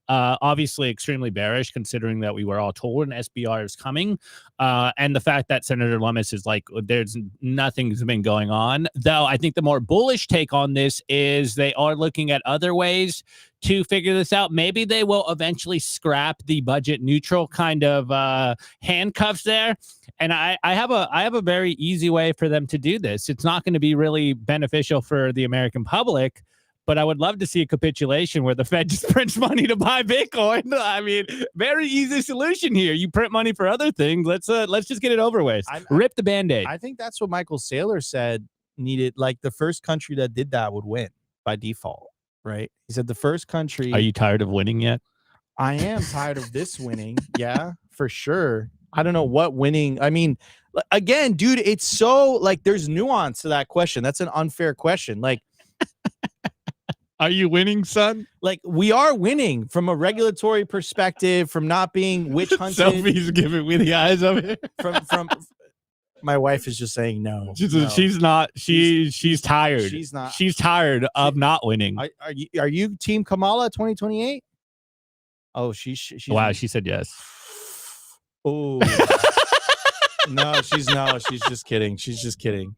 obviously extremely bearish, considering that we were all told an SBR is coming. And the fact that Senator Lummis is like, there's nothing's been going on. Though I think the more bullish take on this is they are looking at other ways to figure this out. Maybe they will eventually scrap the budget neutral kind of handcuffs there. And I have a very easy way for them to do this. It's not going to be really beneficial for the American public, but I would love to see a capitulation where the Fed just prints money to buy Bitcoin. I mean, very easy solution here. You print money for other things. Let's just get it over with. Rip the Band-Aid. I think that's what Michael Saylor said needed. Like, the first country that did that would win by default, right? He said the first country. Are you tired of winning yet? I am tired of this winning. Yeah, for sure. I don't know what winning. I mean, again, dude, it's so like there's nuance to that question. That's an unfair question. Like, are you winning, son? Like, we are winning from a regulatory perspective, from not being witch hunted. Selfies giving me the eyes of it. From my wife is just saying no. She's not. She's tired. She's not. She's tired of not winning. Are you Team Kamala 2028? Oh, she's wow. She said yes. Oh no, she's just kidding. She's just kidding.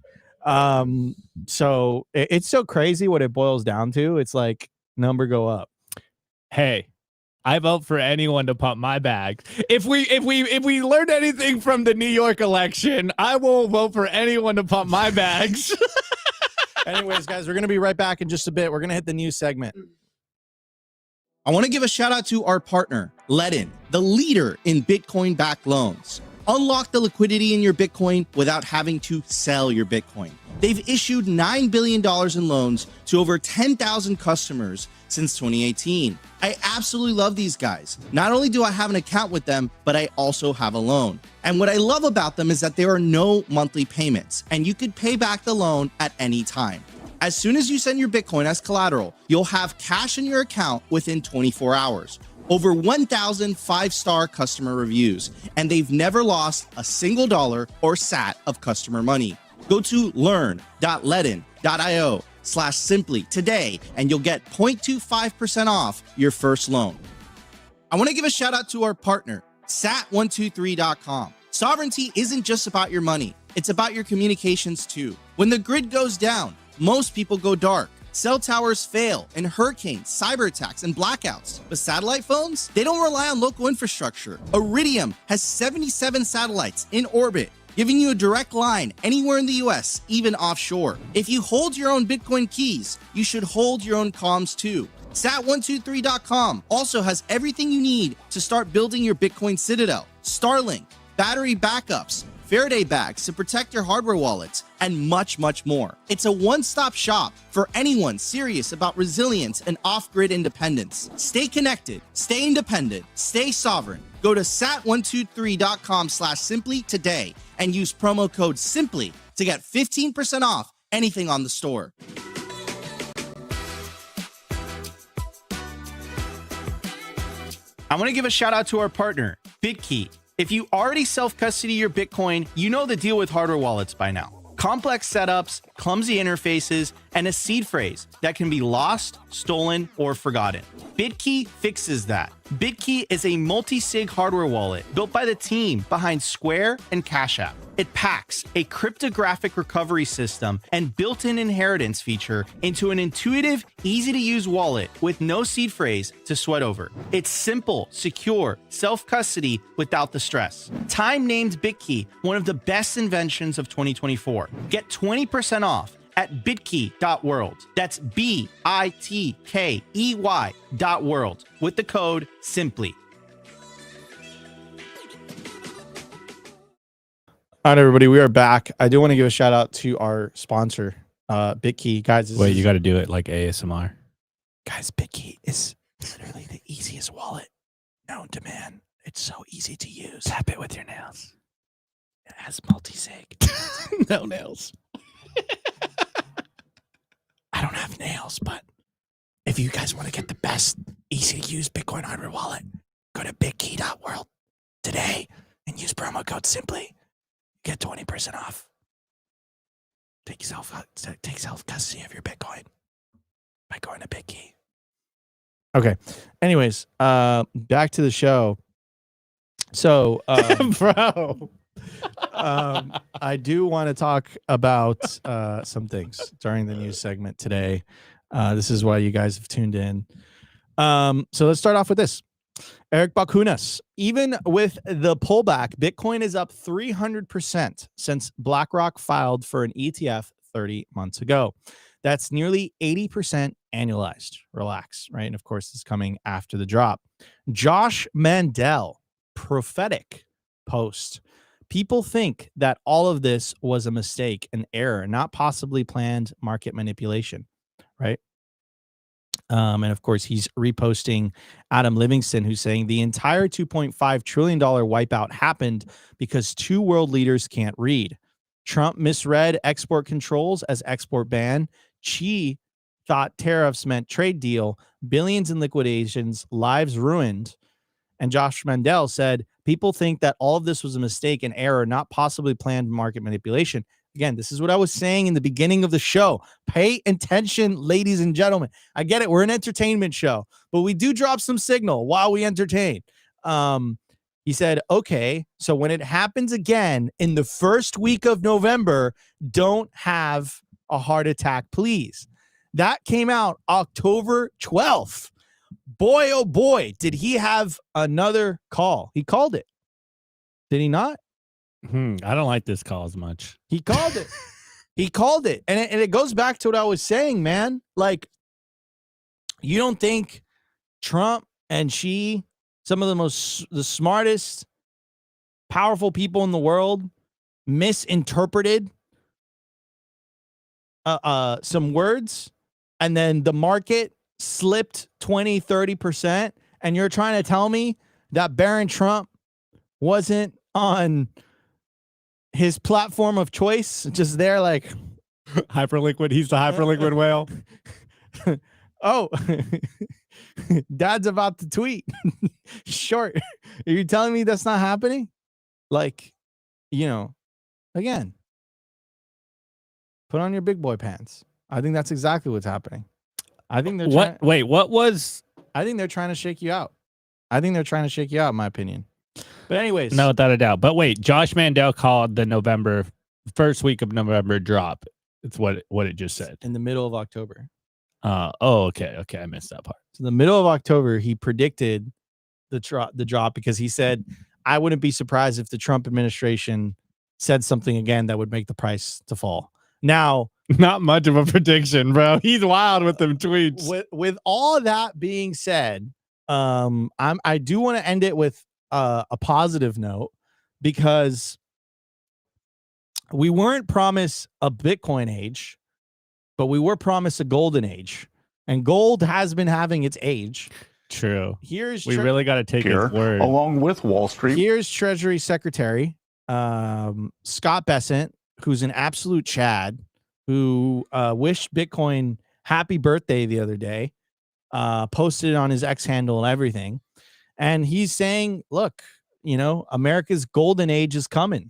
So it's so crazy what it boils down to. It's like number go up. Hey, I vote for anyone to pump my bags. If we learned anything from the New York election, I will vote for anyone to pump my bags. Anyways, guys, we're gonna be right back in just a bit. We're gonna hit the news segment. I want to give a shout out to our partner, Ledin, the leader in Bitcoin-backed loans. Unlock the liquidity in your Bitcoin without having to sell your Bitcoin. They've issued $9 billion in loans to over 10,000 customers since 2018. I absolutely love these guys. Not only do I have an account with them, but I also have a loan. And what I love about them is that there are no monthly payments, and you could pay back the loan at any time. As soon as you send your Bitcoin as collateral, you'll have cash in your account within 24 hours. Over 1,000 five-star customer reviews, and they've never lost a single dollar or sat of customer money. Go to learn.ledin.io/simply today, and you'll get 0.25% off your first loan. I want to give a shout out to our partner, sat123.com. Sovereignty isn't just about your money. It's about your communications too. When the grid goes down, most people go dark. Cell towers fail in hurricanes, cyber attacks, and blackouts. But satellite phones, they don't rely on local infrastructure. Iridium has 77 satellites in orbit, giving you a direct line anywhere in the US, even offshore. If you hold your own Bitcoin keys, you should hold your own comms too. Sat123.com also has everything you need to start building your Bitcoin citadel. Starlink, battery backups, Faraday bags to protect your hardware wallets, and much, much more. It's a one-stop shop for anyone serious about resilience and off-grid independence. Stay connected, stay independent, stay sovereign. Go to sat123.com/simply today and use promo code SIMPLY to get 15% off anything on the store. I want to give a shout out to our partner, BitKey. If you already self-custody your Bitcoin, you know the deal with hardware wallets by now. complex setups, clumsy interfaces, and a seed phrase that can be lost, stolen, or forgotten. BitKey fixes that. BitKey is a multi-sig hardware wallet built by the team behind Square and Cash App. It packs a cryptographic recovery system and built-in inheritance feature into an intuitive, easy-to-use wallet with no seed phrase to sweat over. It's simple, secure, self-custody without the stress. Time named BitKey one of the best inventions of 2024. Get 20% off at bitkey.world. That's BITKEY.world with the code SIMPLY. All right, everybody, we are back. I do want to give a shout out to our sponsor, BitKey. Guys, Wait, you got to do it like ASMR. Guys, BitKey is literally the easiest wallet known to man. It's so easy to use. Tap it with your nails. It has multi-sig. No nails. I don't have nails, but if you guys want to get the best, easy-to-use Bitcoin hardware wallet, go to bitkey.world today and use promo code SIMPLY. Get 20% off. Take self-custody of your Bitcoin by going to BitKey. Okay. Anyways, back to the show. So, bro, I do want to talk about some things during the news segment today. This is why you guys have tuned in. So let's start off with this. Eric Bakunas, even with the pullback, Bitcoin is up 300% since BlackRock filed for an ETF 30 months ago. That's nearly 80% annualized. Relax, right? And of course, this is coming after the drop. Josh Mandel, prophetic post. People think that all of this was a mistake, an error, not possibly planned market manipulation, right? And of course, he's reposting Adam Livingston, who's saying the entire $2.5 trillion wipeout happened because two world leaders can't read. Trump misread export controls as export ban. Xi thought tariffs meant trade deal. Billions in liquidations, lives ruined. And Josh Mandel said, people think that all of this was a mistake, an error, not possibly planned market manipulation. Again, this is what I was saying in the beginning of the show. Pay attention, ladies and gentlemen. I get it. We're an entertainment show, but we do drop some signal while we entertain. He said, okay, so when it happens again in the first week of November, don't have a heart attack, please. That came out October 12th. Boy, oh boy, did he have another call. He called it. Did he not? I don't like this call as much. He called it. He called it. And it goes back to what I was saying, man. Like, you don't think Trump and Xi, some of the smartest, powerful people in the world, misinterpreted some words, and then the market slipped 20-30%, and you're trying to tell me that Barron Trump wasn't on his platform of choice, just there like hyperliquid. He's the hyperliquid whale. Oh, Dad's about to tweet. Short. Are you telling me that's not happening? Like, you know, again, put on your big boy pants. I think that's exactly what's happening. I think they're I think they're trying to shake you out. In my opinion. But anyways, no, without a doubt. But wait, Josh Mandel called the first week of November drop. It's what it just said. In the middle of October. Okay. I missed that part. So in the middle of October, he predicted the drop because he said, I wouldn't be surprised if the Trump administration said something again that would make the price to fall. Now, not much of a prediction, bro. He's wild with them tweets. With all that being said, I do want to end it with a positive note, because we weren't promised a Bitcoin age, but we were promised a golden age, and gold has been having its age. True. We really got to take his word. Along with Wall Street. Here's Treasury Secretary Scott Bessent, who's an absolute Chad, who wished Bitcoin happy birthday the other day, posted it on his X handle and everything. And he's saying, look, you know, America's golden age is coming.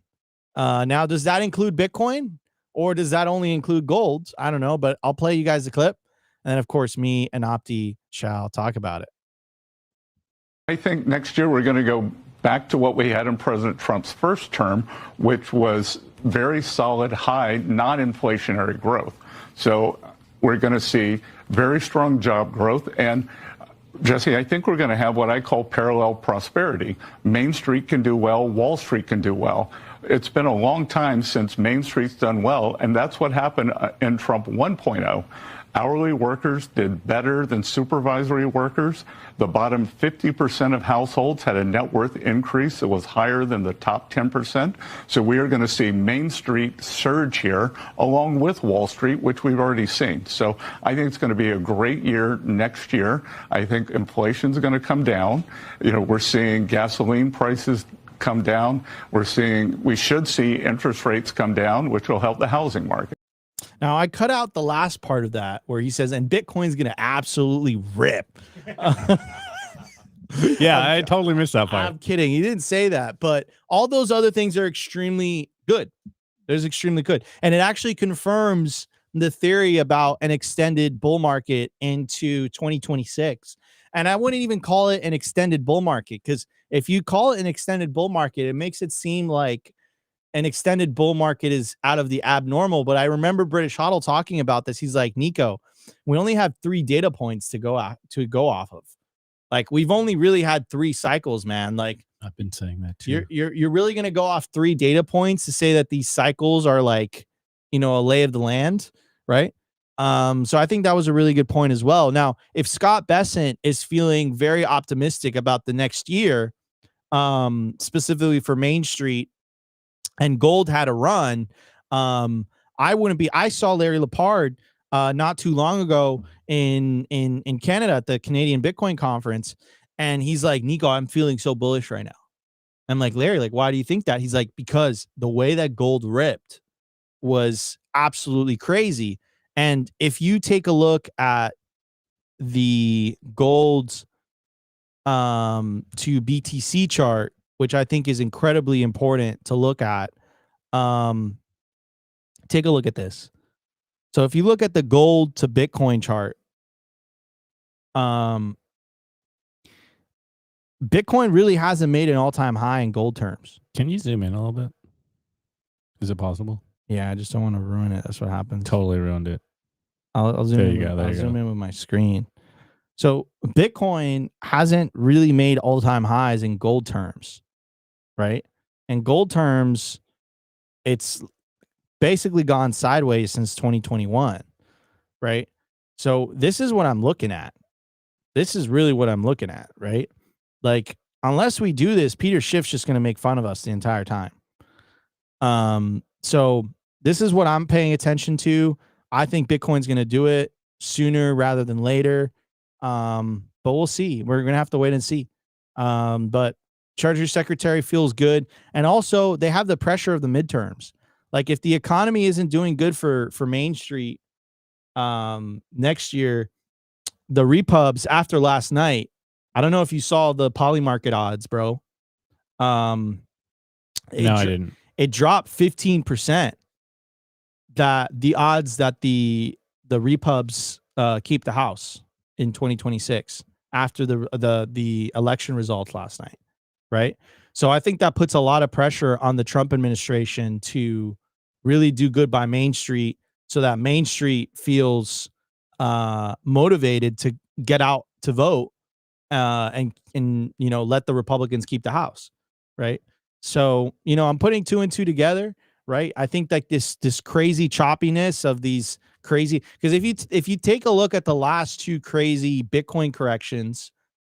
Now, does that include Bitcoin? Or does that only include gold? I don't know, but I'll play you guys the clip. And then, of course, me and Opti shall talk about it. I think next year we're going to go back to what we had in President Trump's first term, which was very solid, high, non-inflationary growth. So we're going to see very strong job growth. And Jesse, I think we're going to have what I call parallel prosperity. Main Street can do well, Wall Street can do well. It's been a long time since Main Street's done well, and that's what happened in Trump 1.0. Hourly workers did better than supervisory workers. The bottom 50% of households had a net worth increase that was higher than the top 10%. So we are going to see Main Street surge here along with Wall Street, which we've already seen. So I think it's going to be a great year next year. I think inflation's going to come down. We're seeing gasoline prices come down. We should see interest rates come down, which will help the housing market. Now, I cut out the last part of that where he says, and Bitcoin's going to absolutely rip. Yeah, I totally missed that part. I'm kidding. He didn't say that, but all those other things are extremely good. There's extremely good. And it actually confirms the theory about an extended bull market into 2026. And I wouldn't even call it an extended bull market, because if you call it an extended bull market, it makes it seem like an extended bull market is out of the abnormal. But I remember British Hodl talking about this. He's like, Nico, we only have 3 data points to go off of. Like, we've only really had 3 cycles, man. Like, I've been saying that too. You're really going to go off 3 data points to say that these cycles are like, a lay of the land, right? So I think that was a really good point as well. Now, if Scott Bessent is feeling very optimistic about the next year, specifically for Main Street, and gold had a run, I wouldn't be. I saw Larry Lepard not too long ago in Canada at the Canadian Bitcoin conference, and he's like, Nico, I'm feeling so bullish right now. I'm like, Larry, like, why do you think that? He's like, because the way that gold ripped was absolutely crazy. And if you take a look at the gold to BTC chart, which I think is incredibly important to look at, take a look at this. So if you look at the gold to Bitcoin chart, Bitcoin really hasn't made an all-time high in gold terms. Can you zoom in a little bit? Is it possible? Yeah, I just don't want to ruin it. That's what happens. Totally ruined it. I'll zoom in. I'll zoom in with my screen. So Bitcoin hasn't really made all-time highs in gold terms, right? In gold terms, it's basically gone sideways since 2021, right? So this is what I'm looking at. This is really what I'm looking at, right? Like, unless we do this, Peter Schiff's just going to make fun of us the entire time. So this is what I'm paying attention to. I think Bitcoin's going to do it sooner rather than later. But we'll see. We're going to have to wait and see. But Treasury Secretary feels good. And also, they have the pressure of the midterms. Like, if the economy isn't doing good for Main Street next year, the repubs after last night, I don't know if you saw the Polymarket odds, bro. No, I didn't. It dropped 15%. That the odds that the repubs keep the House in 2026 after the election results last night, right? So I think that puts a lot of pressure on the Trump administration to really do good by Main Street, so that Main Street feels motivated to get out to vote and let the Republicans keep the House, right? So I'm putting 2 and 2 together, right? I think like this crazy choppiness of these crazy, because if you take a look at the last 2 crazy Bitcoin corrections,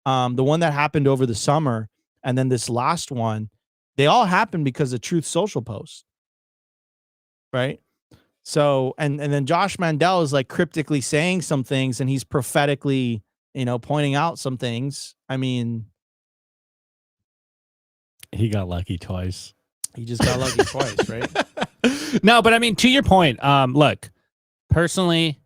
the one that happened over the summer and then this last one, they all happened because of Truth Social posts, right? So and then Josh Mandel is like cryptically saying some things, and he's prophetically pointing out some things. I mean, he got lucky twice. He just got lucky twice, right? No, but I mean, to your point, look, personally,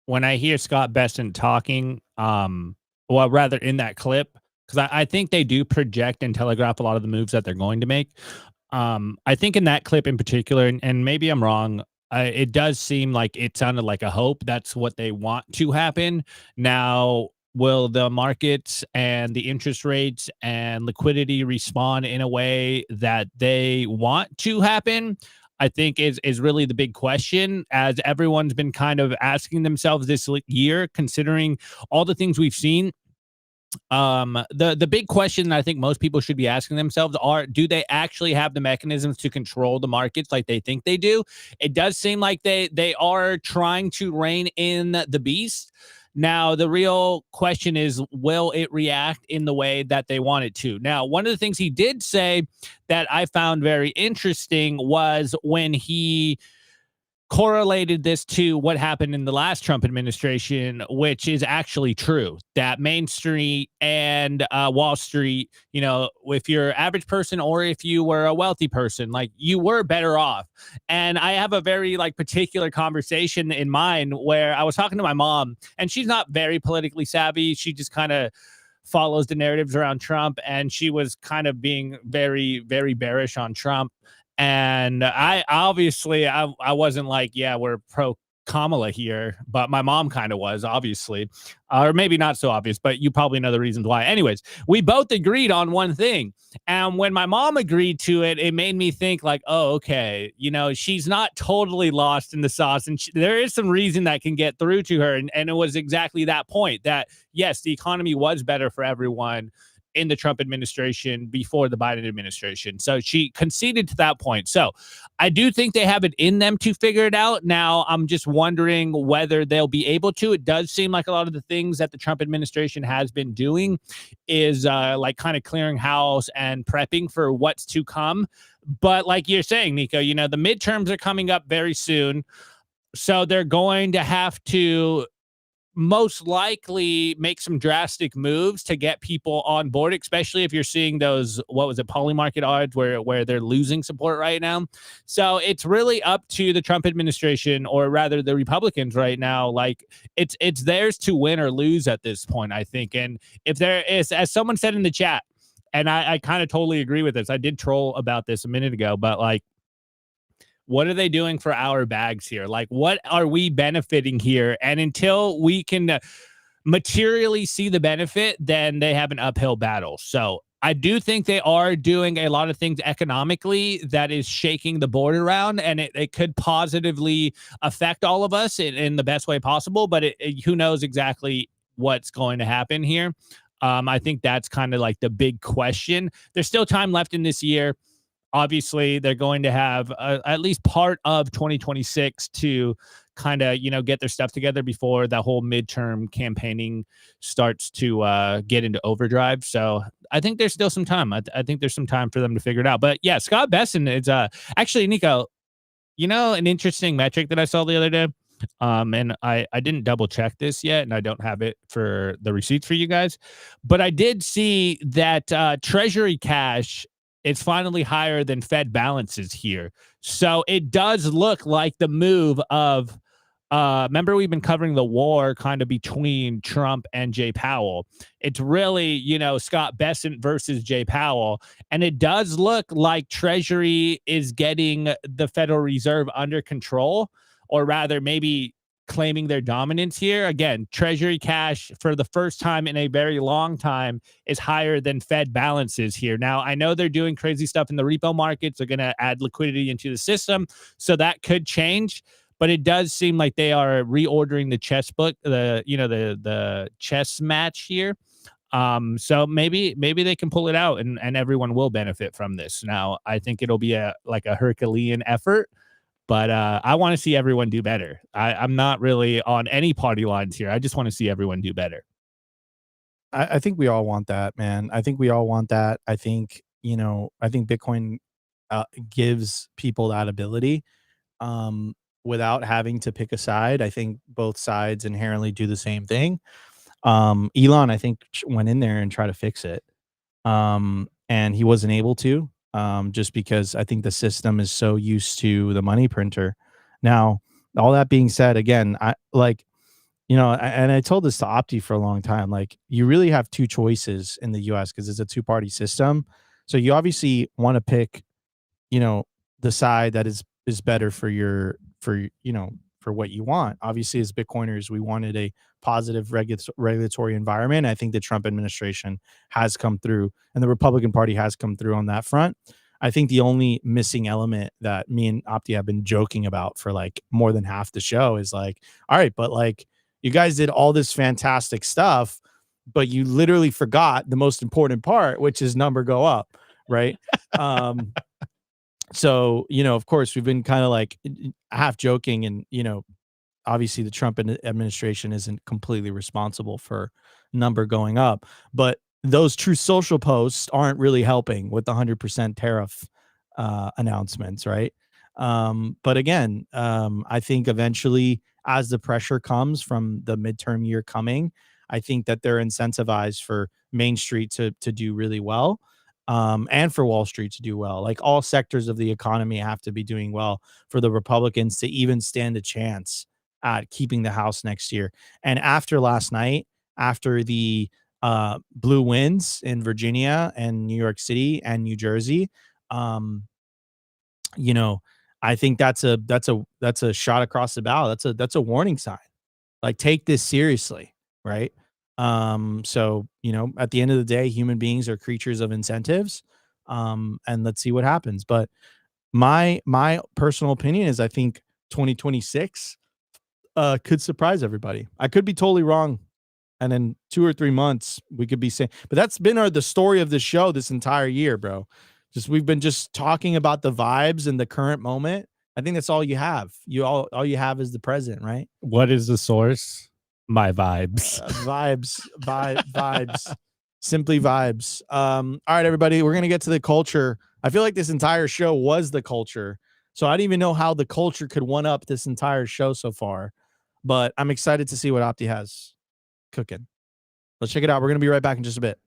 when I hear Scott Bessent talking, well, rather in that clip, because I think they do project and telegraph a lot of the moves that they're going to make. I think in that clip in particular, and maybe I'm wrong, it does seem like it sounded like a hope. That's what they want to happen. Now, will the markets and the interest rates and liquidity respond in a way that they want to happen? I think is really the big question, as everyone's been kind of asking themselves this year, considering all the things we've seen. The big question I think most people should be asking themselves are, do they actually have the mechanisms to control the markets like they think they do? It does seem like they are trying to rein in the beast. Now, the real question is, will it react in the way that they want it to? Now, one of the things he did say that I found very interesting was when he correlated this to what happened in the last Trump administration, which is actually true, that Main Street and Wall Street, you know, if you're an average person or if you were a wealthy person, like, you were better off. And I have a very like particular conversation in mind where I was talking to my mom, and she's not very politically savvy. She just kind of follows the narratives around Trump, and she was kind of being very, very bearish on Trump. And I obviously I wasn't like, yeah, we're pro Kamala here, but my mom kind of was, obviously, or maybe not so obvious, but you probably know the reasons why. Anyways, we both agreed on one thing. And when my mom agreed to it, it made me think like, oh, okay, you know, she's not totally lost in the sauce. And there is some reason that can get through to her. And it was exactly that point that, yes, the economy was better for everyone in the Trump administration before the Biden administration. So she conceded to that point. So I do think they have it in them to figure it out. Now, I'm just wondering whether they'll be able to. It does seem like a lot of the things that the Trump administration has been doing is like kind of clearing house and prepping for what's to come. But like you're saying, Nico, you know, the midterms are coming up very soon. So they're going to have to most likely make some drastic moves to get people on board, especially if you're seeing those, what was it, poly market odds where they're losing support right now. So it's really up to the Trump administration, or rather the Republicans right now. Like, it's theirs to win or lose at this point, I think. And if there is, as someone said in the chat, and I kind of totally agree with this, I did troll about this a minute ago, but like, what are they doing for our bags here? Like, what are we benefiting here? And until we can materially see the benefit, then they have an uphill battle. So I do think they are doing a lot of things economically that is shaking the board around, and it could positively affect all of us in the best way possible. But who knows exactly what's going to happen here. I think that's kind of like the big question. There's still time left in this year. Obviously, they're going to have at least part of 2026 to kind of, you know, get their stuff together before the whole midterm campaigning starts to get into overdrive. So I think there's still some time. I think there's some time for them to figure it out. But yeah, Scott Besson is actually, Nico, you know, an interesting metric that I saw the other day. And I didn't double check this yet, and I don't have it for the receipts for you guys, but I did see that Treasury cash, it's finally higher than Fed balances here. So it does look like the move of, remember we've been covering the war kind of between Trump and Jay Powell. It's really, you know, Scott Bessent versus Jay Powell. And it does look like Treasury is getting the Federal Reserve under control, or rather maybe claiming their dominance here. Again, Treasury cash for the first time in a very long time is higher than Fed balances here. Now, I know they're doing crazy stuff in the repo markets. They're going to add liquidity into the system, so that could change. But it does seem like they are reordering the chess book, the chess match here. So maybe they can pull it out, and everyone will benefit from this. Now, I think it'll be a Herculean effort. But I want to see everyone do better. I'm not really on any party lines here. I just want to see everyone do better. I think we all want that, man. I think we all want that. I think, you know, I think Bitcoin gives people that ability without having to pick a side. I think both sides inherently do the same thing. Elon, I think, went in there and tried to fix it. And he wasn't able to. Just because I think the system is so used to the money printer. Now, all that being said, again, I like, you know, and I told this to Opti for a long time, like, you really have two choices in the US because it's a two-party system. So you obviously want to pick, you know, the side that is better for your for what you want. Obviously, as Bitcoiners, we wanted a positive regulatory environment. I think the Trump administration has come through, and the Republican Party has come through on that front. I think the only missing element that me and Opti have been joking about for like more than half the show is like, all right, but like you guys did all this fantastic stuff, but you literally forgot the most important part, which is number go up, right? So, of course, we've been kind of like half joking, and, obviously the Trump administration isn't completely responsible for number going up, but those True Social posts aren't really helping with the 100% tariff announcements, right? But again, I think eventually, as the pressure comes from the midterm year coming, I think that they're incentivized for Main Street to do really well, and for Wall Street to do well. Like all sectors of the economy have to be doing well for the Republicans to even stand a chance at keeping the House next year. And after last night, after the blue wins in Virginia and New York City and New Jersey, I think that's a shot across the bow. That's a warning sign. Like, take this seriously, right? So, at the end of the day, human beings are creatures of incentives. And let's see what happens. But my personal opinion is I think 2026 could surprise everybody. I could be totally wrong. And in 2 or 3 months, we could be saying, but that's been the story of the show this entire year, bro. We've been just talking about the vibes and the current moment. I think that's all you have. All you have is the present, right? What is the source? My vibes. Vibes. Simply vibes. All right, everybody, we're going to get to the culture. I feel like this entire show was the culture. So I don't even know how the culture could one up this entire show so far. But I'm excited to see what Opti has cooking. Let's check it out. We're going to be right back in just a bit.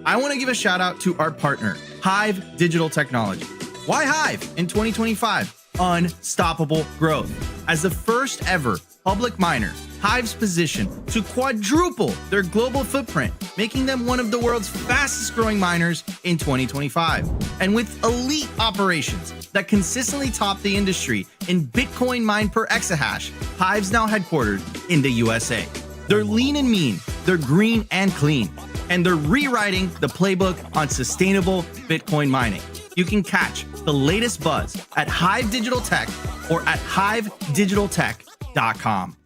I want to give a shout out to our partner, HIVE Digital Technology. Why HIVE in 2025? Unstoppable growth. As the first ever public miner, HIVE's position to quadruple their global footprint, making them one of the world's fastest growing miners in 2025. And with elite operations that consistently top the industry in Bitcoin mined per exahash, HIVE's now headquartered in the USA. They're lean and mean, they're green and clean, and they're rewriting the playbook on sustainable Bitcoin mining. You can catch the latest buzz at HIVE Digital Tech or at HIVEDigitalTech.com.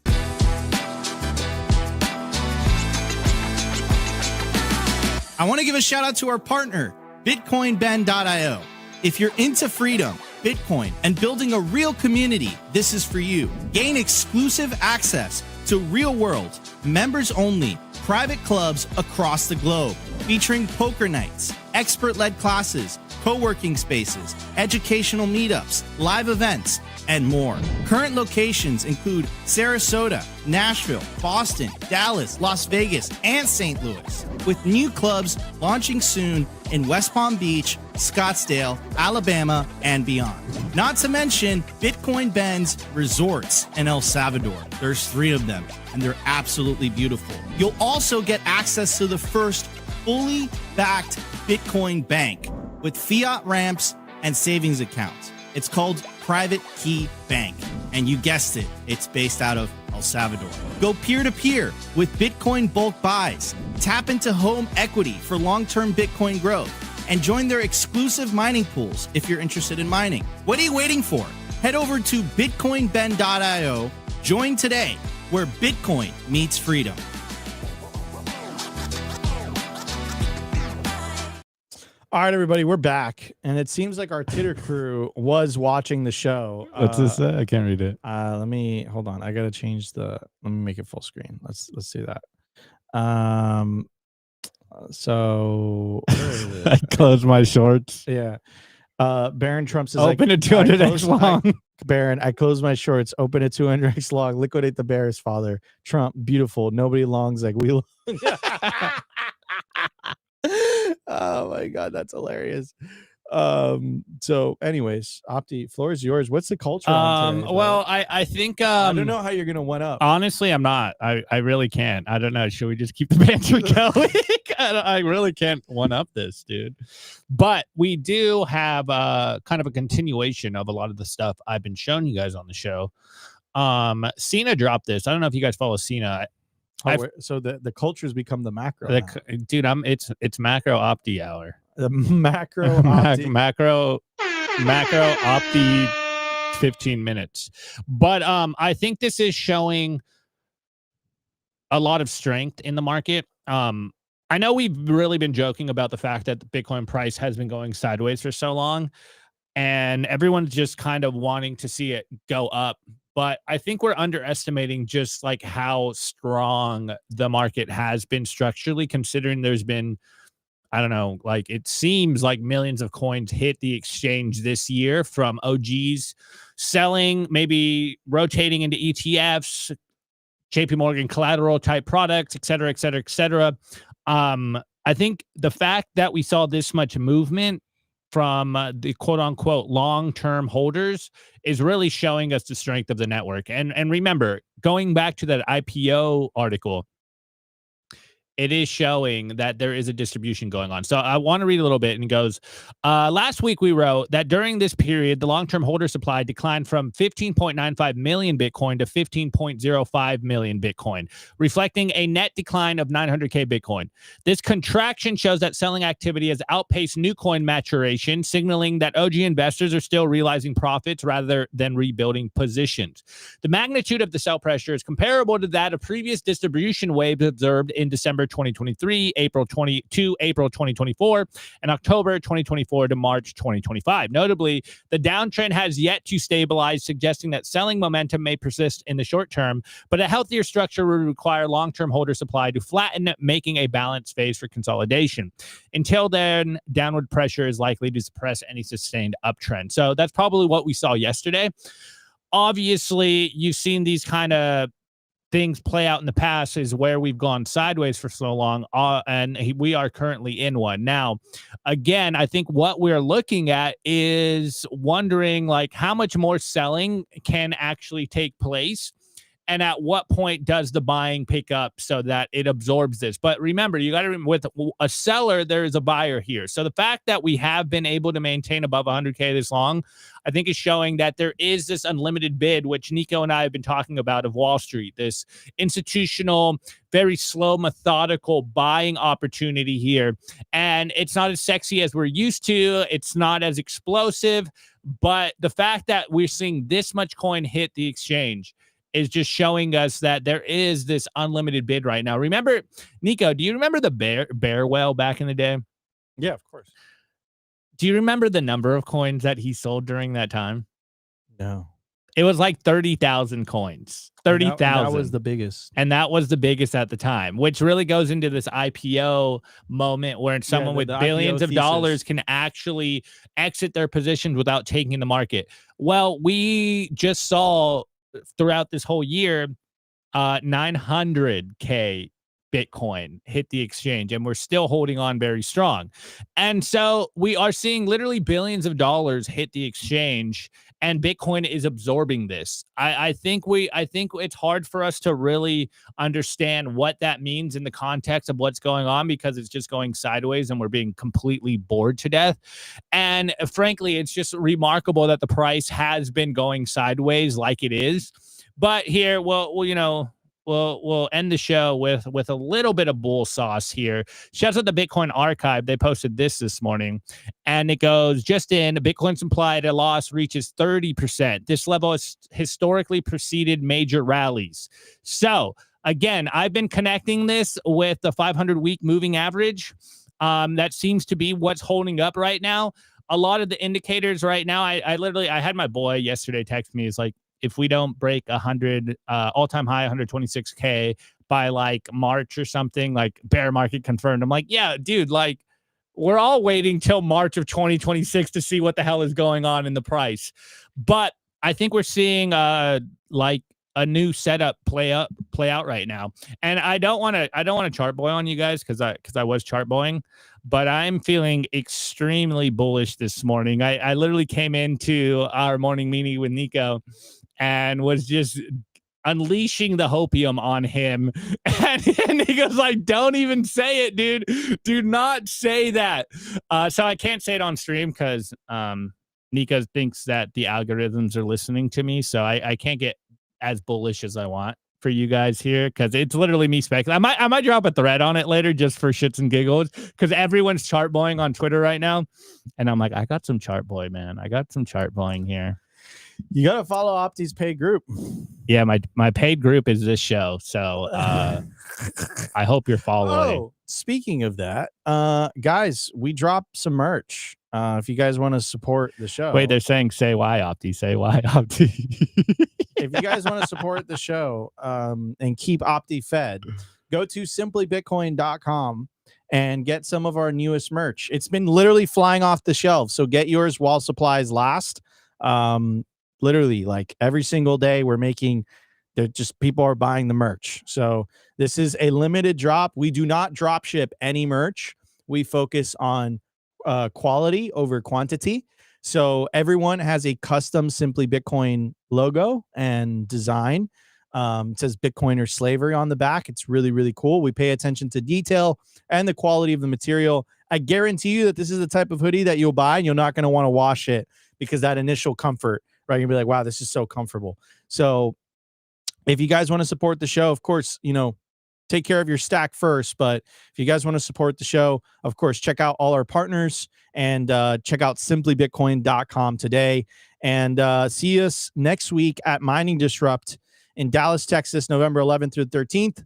I want to give a shout out to our partner, BitcoinBend.io. If you're into freedom, Bitcoin, and building a real community, this is for you. Gain exclusive access to real-world, members-only, private clubs across the globe, featuring poker nights, expert-led classes, co-working spaces, educational meetups, live events, and more. Current locations include Sarasota, Nashville, Boston, Dallas, Las Vegas, and St. Louis, with new clubs launching soon in West Palm Beach, Scottsdale, Alabama, and beyond. Not to mention Bitcoin Bend's resorts in El Salvador. There's 3 of them, and they're absolutely beautiful. You'll also get access to the first fully backed Bitcoin bank with fiat ramps and savings accounts. It's called Private Key Bank, and you guessed it, it's based out of El Salvador. Go peer-to-peer with Bitcoin bulk buys, tap into home equity for long-term Bitcoin growth, and join their exclusive mining pools if you're interested in mining. What are you waiting for? Head over to BitcoinBend.io, join today, where Bitcoin meets freedom. All right, everybody, we're back, and it seems like our Twitter crew was watching the show. What's this say? I can't read it. Let me hold on. I gotta change let me make it full screen. Let's see that. So where is it? I closed my shorts. Yeah. Baron Trump says open a 200x long. Baron, I close my shorts, open a 200x long, liquidate the bear's father. Trump, beautiful. Nobody longs like we long. Oh my god, that's hilarious. So anyways, Opti, floor is yours. What's the culture on today, well, I think I don't know how you're gonna one up. Honestly, I'm not. I really can't. I don't know. Should we just keep the banter going? I really can't one up this, dude. But we do have kind of a continuation of a lot of the stuff I've been showing you guys on the show. Cena dropped this. I don't know if you guys follow Cena. So the culture's become the macro. Dude, it's macro Opti hour. The macro Opti. macro Opti 15 minutes. But I think this is showing a lot of strength in the market. I know we've really been joking about the fact that the Bitcoin price has been going sideways for so long, and everyone's just kind of wanting to see it go up. But I think we're underestimating just like how strong the market has been structurally, considering there's been, I don't know, like it seems like millions of coins hit the exchange this year from OGs selling, maybe rotating into ETFs, JP Morgan collateral type products, et cetera, et cetera, et cetera. I think the fact that we saw this much movement from the quote unquote long-term holders is really showing us the strength of the network. And remember, going back to that IPO article, it is showing that there is a distribution going on. So I want to read a little bit, and it goes, last week we wrote that during this period, the long-term holder supply declined from 15.95 million Bitcoin to 15.05 million Bitcoin, reflecting a net decline of 900K Bitcoin. This contraction shows that selling activity has outpaced new coin maturation, signaling that OG investors are still realizing profits rather than rebuilding positions. The magnitude of the sell pressure is comparable to that of previous distribution waves observed in December 2023, April 2024, and October 2024 to March 2025. Notably, the downtrend has yet to stabilize, suggesting that selling momentum may persist in the short term, but a healthier structure would require long-term holder supply to flatten, making a balanced phase for consolidation. Until then, downward pressure is likely to suppress any sustained uptrend. So that's probably what we saw yesterday. Obviously, you've seen these kind of things play out in the past, is where we've gone sideways for so long, and we are currently in one. Now, again, I think what we're looking at is wondering like how much more selling can actually take place, and at what point does the buying pick up so that it absorbs this. But remember, you got to remember, with a seller, there is a buyer here. So the fact that we have been able to maintain above 100K this long, I think is showing that there is this unlimited bid, which Nico and I have been talking about, of Wall Street, this institutional, very slow, methodical buying opportunity here. And it's not as sexy as we're used to. It's not as explosive, but the fact that we're seeing this much coin hit the exchange is just showing us that there is this unlimited bid right now. Remember, Nico, do you remember the bear whale back in the day? Yeah, of course. Do you remember the number of coins that he sold during that time? No. It was like 30,000 coins. 30,000. That was the biggest. And that was the biggest at the time, which really goes into this IPO moment where someone with billions of dollars can actually exit their positions without taking in the market. Well, we just saw throughout this whole year, 900K Bitcoin hit the exchange, and we're still holding on very strong. And so we are seeing literally billions of dollars hit the exchange, and Bitcoin is absorbing this. I think it's hard for us to really understand what that means in the context of what's going on, because it's just going sideways and we're being completely bored to death. And frankly, it's just remarkable that the price has been going sideways like it is. But here, we'll end the show with a little bit of bull sauce here. Shouts out the Bitcoin Archive. They posted this morning, and it goes, just in, Bitcoin's implied a loss reaches 30%. This level has historically preceded major rallies. So again, I've been connecting this with the 500-week moving average. That seems to be what's holding up right now. A lot of the indicators right now, I had my boy yesterday text me. It's like, if we don't break 100 all-time high 126K by like March or something, like bear market confirmed. I'm like, yeah, dude, like we're all waiting till March of 2026 to see what the hell is going on in the price. But I think we're seeing like a new setup play out right now. And I don't want to chart boy on you guys because I was chart boying, but I'm feeling extremely bullish this morning. I literally came into our morning meeting with Nico and was just unleashing the hopium on him. And he goes like, don't even say it, dude. Do not say that. So I can't say it on stream because Nico thinks that the algorithms are listening to me. So I can't get as bullish as I want for you guys here because it's literally me speculating. I might drop a thread on it later just for shits and giggles because everyone's chart boying on Twitter right now. And I'm like, I got some chart boy, man. I got some chart boying here. You got to follow Opti's paid group. Yeah, my paid group is this show. So I hope you're following. Oh, speaking of that, guys, we dropped some merch. If you guys want to support the show. Wait, they're saying say why, Opti. Say why, Opti. If you guys want to support the show and keep Opti fed, go to simplybitcoin.com and get some of our newest merch. It's been literally flying off the shelves. So get yours while supplies last. Literally, like every single day we're making, people are buying the merch. So this is a limited drop. We do not drop ship any merch. We focus on quality over quantity. So everyone has a custom Simply Bitcoin logo and design. It says Bitcoin or slavery on the back. It's really, really cool. We pay attention to detail and the quality of the material. I guarantee you that this is the type of hoodie that you'll buy and you're not going to want to wash it because that initial comfort, right? You'll be like, wow, this is so comfortable. So if you guys want to support the show, of course, take care of your stack first. But if you guys want to support the show, of course, check out all our partners and check out simplybitcoin.com today. And see us next week at Mining Disrupt in Dallas, Texas, November 11th through the 13th.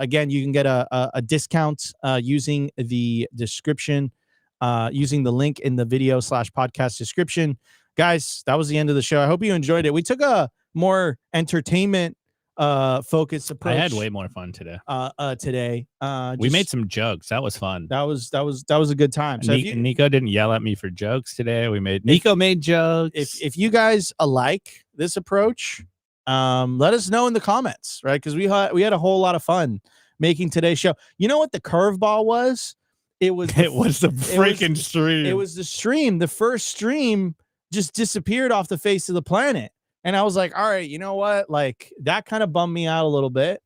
Again, you can get a discount using the description, using the link in the video / description. Guys, that was the end of the show. I hope you enjoyed it. We took a more entertainment focused approach. I had way more fun today. We made some jokes. That was fun. That was a good time. So Nico didn't yell at me for jokes today. Nico made jokes. If you guys like this approach, let us know in the comments, right? Because we had a whole lot of fun making today's show. You know what the curveball was? It was the freaking stream. It was the stream. The first stream just disappeared off the face of the planet. And I was like, all right, you know what? Like that kind of bummed me out a little bit.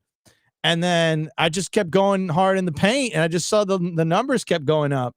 And then I just kept going hard in the paint and I just saw the numbers kept going up.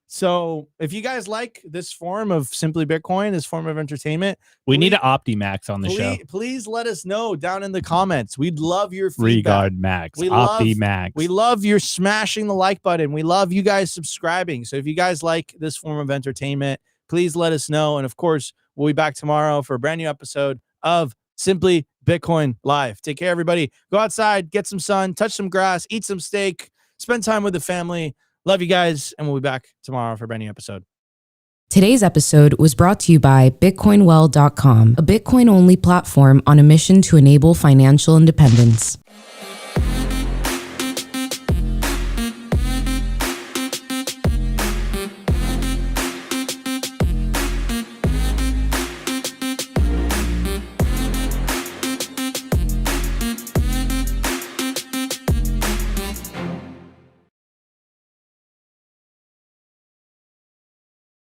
So if you guys like this form of Simply Bitcoin, this form of entertainment, we need an Opti Max on the show. Please let us know down in the comments. We'd love your feedback. Regard Max, Opti Max. We love your smashing the like button. We love you guys subscribing. So if you guys like this form of entertainment, please let us know. And of course, we'll be back tomorrow for a brand new episode of Simply Bitcoin Live. Take care, everybody. Go outside, get some sun, touch some grass, eat some steak, spend time with the family. Love you guys, and we'll be back tomorrow for a brand new episode. Today's episode was brought to you by BitcoinWell.com, a Bitcoin-only platform on a mission to enable financial independence.